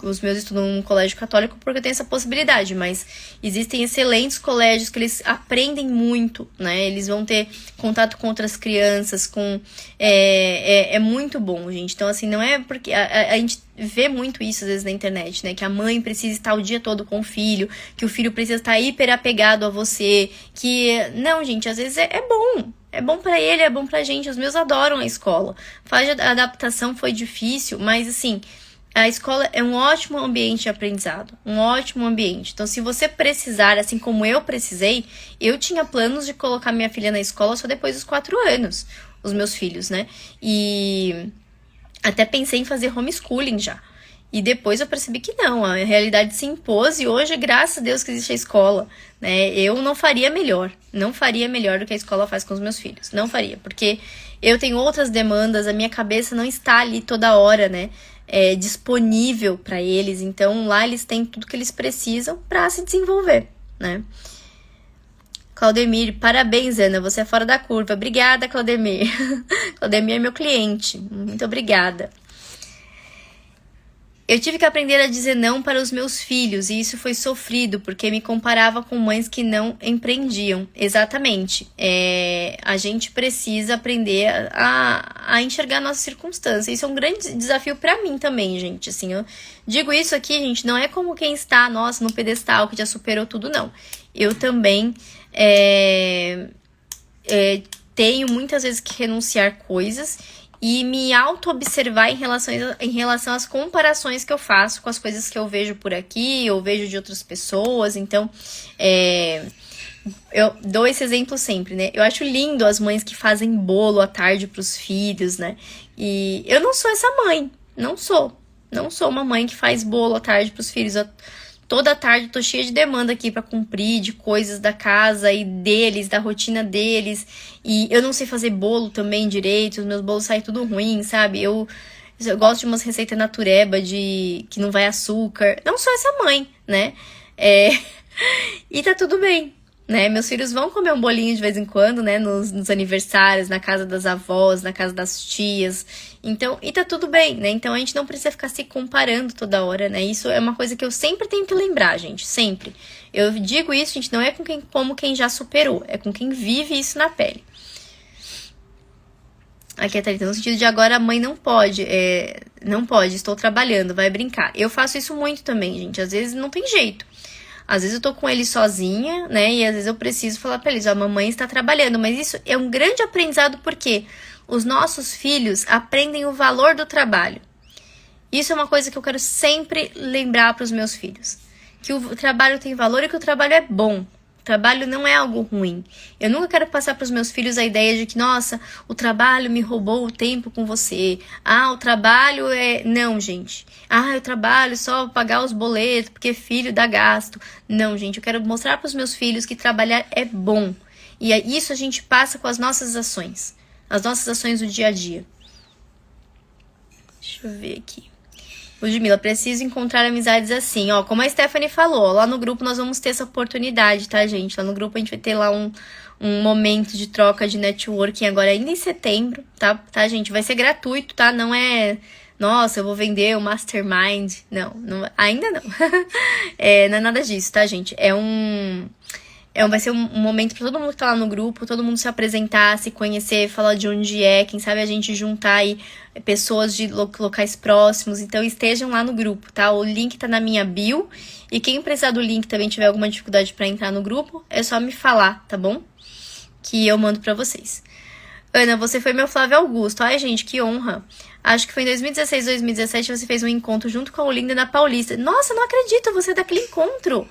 Os meus estudam num colégio católico porque eu tenho essa possibilidade, mas existem excelentes colégios que eles aprendem muito, né? Eles vão ter contato com outras crianças, é muito bom, gente. Então, assim, não é porque a gente vê muito isso às vezes na internet, né? Que a mãe precisa estar o dia todo com o filho, que o filho precisa estar hiper apegado a você, não, gente, às vezes é bom. É bom pra ele, é bom pra gente. Os meus adoram a escola. A fase de adaptação foi difícil, mas assim, a escola é um ótimo ambiente de aprendizado. Um ótimo ambiente. Então, se você precisar, assim como eu precisei, eu tinha planos de colocar minha filha na escola só depois dos 4 anos. os meus filhos, né? E até pensei em fazer homeschooling já. E depois eu percebi que não, a realidade se impôs e hoje, graças a Deus que existe a escola, né? Eu não faria melhor do que a escola faz com os meus filhos, não faria, porque eu tenho outras demandas, a minha cabeça não está ali toda hora, né? Disponível para eles, então lá eles têm tudo que eles precisam para se desenvolver, né? Claudemir, parabéns, Ana, você é fora da curva. Obrigada, Claudemir. Claudemir é meu cliente, muito obrigada. Eu tive que aprender a dizer não para os meus filhos e isso foi sofrido porque me comparava com mães que não empreendiam. Exatamente. A gente precisa aprender a enxergar a nossa circunstância. Isso é um grande desafio para mim também, gente. Assim, eu digo isso aqui, gente, não é como quem está, nossa, no pedestal que já superou tudo, não. Eu também tenho muitas vezes que renunciar coisas e me auto-observar em relação às comparações que eu faço com as coisas que eu vejo por aqui, eu vejo de outras pessoas. Então, eu dou esse exemplo sempre, né? Eu acho lindo as mães que fazem bolo à tarde pros filhos, né? E eu não sou essa mãe, não sou uma mãe que faz bolo à tarde pros filhos. Toda tarde tô cheia de demanda aqui pra cumprir, de coisas da casa e deles, da rotina deles. E eu não sei fazer bolo também direito, os meus bolos saem tudo ruim, sabe? Eu gosto de umas receitas natureba, que não vai açúcar. Não sou essa mãe, né? E tá tudo bem, né? Meus filhos vão comer um bolinho de vez em quando, né? Nos aniversários, na casa das avós, na casa das tias. Então, e tá tudo bem, né? Então a gente não precisa ficar se comparando toda hora, né? Isso é uma coisa que eu sempre tenho que lembrar, gente, sempre. Eu digo isso, gente, não é como quem já superou, é com quem vive isso na pele. Aqui a Thalita, no sentido de agora a mãe não pode, estou trabalhando, vai brincar. Eu faço isso muito também, gente, às vezes não tem jeito. Às vezes eu tô com eles sozinha, né, e às vezes eu preciso falar pra eles, ó, a mamãe está trabalhando, mas isso é um grande aprendizado porque os nossos filhos aprendem o valor do trabalho. Isso é uma coisa que eu quero sempre lembrar pros meus filhos, que o trabalho tem valor e que o trabalho é bom. O trabalho não é algo ruim. Eu nunca quero passar para os meus filhos a ideia de que, nossa, o trabalho me roubou o tempo com você. Ah, o trabalho é... Não, gente. Ah, eu trabalho só para pagar os boletos, porque filho dá gasto. Não, gente, eu quero mostrar para os meus filhos que trabalhar é bom. E isso a gente passa com as nossas ações. As nossas ações do dia a dia. Deixa eu ver aqui. Ludmila, preciso encontrar amizades assim, ó, como a Stephanie falou, ó, lá no grupo nós vamos ter essa oportunidade, tá, gente? Lá no grupo a gente vai ter lá um momento de troca de networking agora ainda em setembro, tá, gente? Vai ser gratuito, tá? Não é, nossa, eu vou vender o Mastermind, não ainda não. Não é nada disso, tá, gente? Vai ser um momento para todo mundo que tá lá no grupo, todo mundo se apresentar, se conhecer, falar de onde é, quem sabe a gente juntar aí pessoas de locais próximos, então estejam lá no grupo, tá? O link tá na minha bio, e quem precisar do link também tiver alguma dificuldade para entrar no grupo, é só me falar, tá bom? Que eu mando para vocês. Ana, você foi meu Flávio Augusto. Ai, gente, que honra. Acho que foi em 2016, 2017 você fez um encontro junto com a Olinda na Paulista. Nossa, não acredito, você é daquele encontro.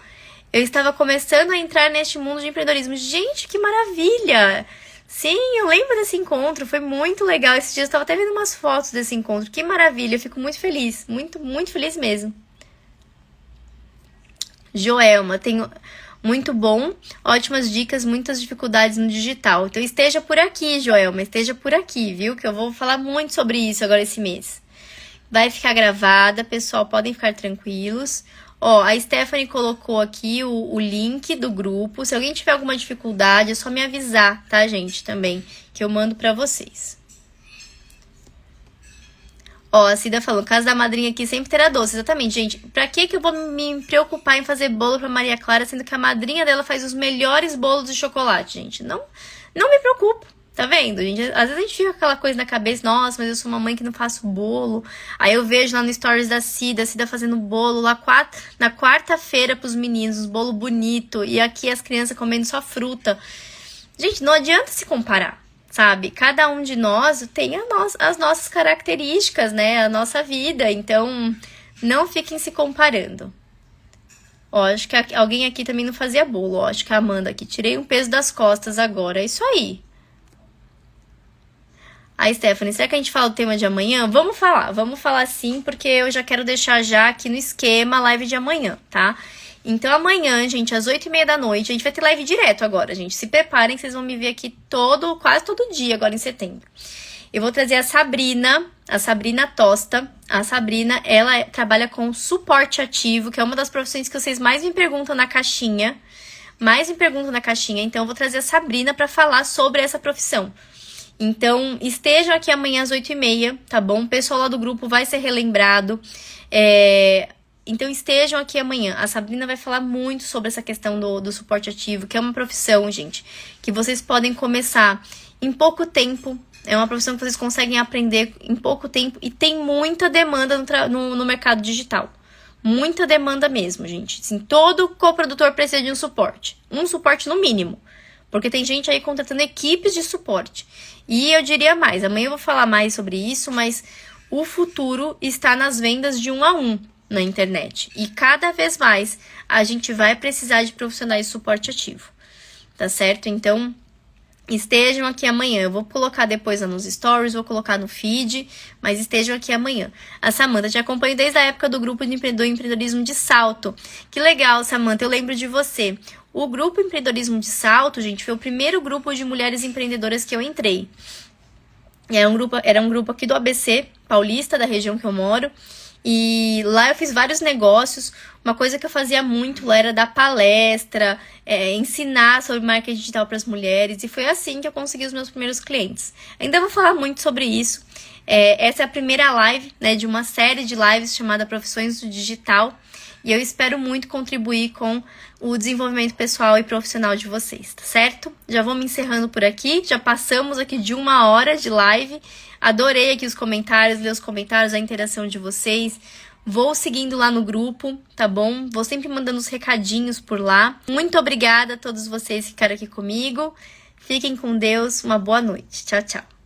Eu estava começando a entrar neste mundo de empreendedorismo. Gente, que maravilha! Sim, eu lembro desse encontro, foi muito legal. Esses dias eu estava até vendo umas fotos desse encontro. Que maravilha, eu fico muito feliz, muito, muito feliz mesmo. Joelma, tenho muito bom, ótimas dicas, muitas dificuldades no digital. Então esteja por aqui, Joelma, esteja por aqui, viu? Que eu vou falar muito sobre isso agora esse mês. Vai ficar gravada, pessoal, podem ficar tranquilos. Ó, a Stephanie colocou aqui o link do grupo. Se alguém tiver alguma dificuldade, é só me avisar, tá, gente? Também, que eu mando pra vocês. Ó, a Cida falou, casa da madrinha aqui sempre terá doce. Exatamente, gente. Pra que eu vou me preocupar em fazer bolo pra Maria Clara, sendo que a madrinha dela faz os melhores bolos de chocolate, gente? Não me preocupo. Tá vendo, gente? Às vezes a gente fica com aquela coisa na cabeça, nossa, mas eu sou uma mãe que não faço bolo. Aí eu vejo lá no stories da Cida fazendo bolo lá na quarta-feira pros meninos, bolo bonito. E aqui as crianças comendo só fruta. Gente, não adianta se comparar, sabe? Cada um de nós tem as nossas características, né? A nossa vida. Então, não fiquem se comparando. Ó, acho que alguém aqui também não fazia bolo. Ó, acho que a Amanda aqui. Tirei um peso das costas agora. É isso aí. A Stephanie, será que a gente fala do tema de amanhã? Vamos falar sim, porque eu já quero deixar já aqui no esquema a live de amanhã, tá? Então amanhã, gente, às 8h30 da noite, a gente vai ter live direto agora, gente. Se preparem que vocês vão me ver aqui quase todo dia agora em setembro. Eu vou trazer a Sabrina Tosta. A Sabrina, ela trabalha com suporte ativo, que é uma das profissões que vocês mais me perguntam na caixinha. Então eu vou trazer a Sabrina para falar sobre essa profissão. Então, estejam aqui amanhã às 8h30, tá bom? O pessoal lá do grupo vai ser relembrado. Então, estejam aqui amanhã. A Sabrina vai falar muito sobre essa questão do suporte ativo, que é uma profissão, gente, que vocês podem começar em pouco tempo. É uma profissão que vocês conseguem aprender em pouco tempo e tem muita demanda no mercado digital. Muita demanda mesmo, gente. Assim, todo coprodutor precisa de um suporte no mínimo. Porque tem gente aí contratando equipes de suporte. E eu diria mais, amanhã eu vou falar mais sobre isso, mas o futuro está nas vendas de 1 a 1 na internet. E cada vez mais a gente vai precisar de profissionais de suporte ativo. Tá certo? Então, estejam aqui amanhã. Eu vou colocar depois nos stories, vou colocar no feed, mas estejam aqui amanhã. A Samanta, te acompanho desde a época do grupo do empreendedorismo de Salto. Que legal, Samanta, eu lembro de você. O grupo Empreendedorismo de Salto, gente, foi o primeiro grupo de mulheres empreendedoras que eu entrei. Era um grupo aqui do ABC, paulista, da região que eu moro. E lá eu fiz vários negócios. Uma coisa que eu fazia muito lá era dar palestra, ensinar sobre marketing digital para as mulheres. E foi assim que eu consegui os meus primeiros clientes. Ainda vou falar muito sobre isso. Essa é a primeira live, né, de uma série de lives chamada Profissões do Digital. E eu espero muito contribuir com o desenvolvimento pessoal e profissional de vocês, tá certo? Já vou me encerrando por aqui, já passamos aqui de 1 hora de live. Adorei aqui os comentários, ler os comentários, a interação de vocês. Vou seguindo lá no grupo, tá bom? Vou sempre mandando os recadinhos por lá. Muito obrigada a todos vocês que ficaram aqui comigo. Fiquem com Deus, uma boa noite. Tchau, tchau.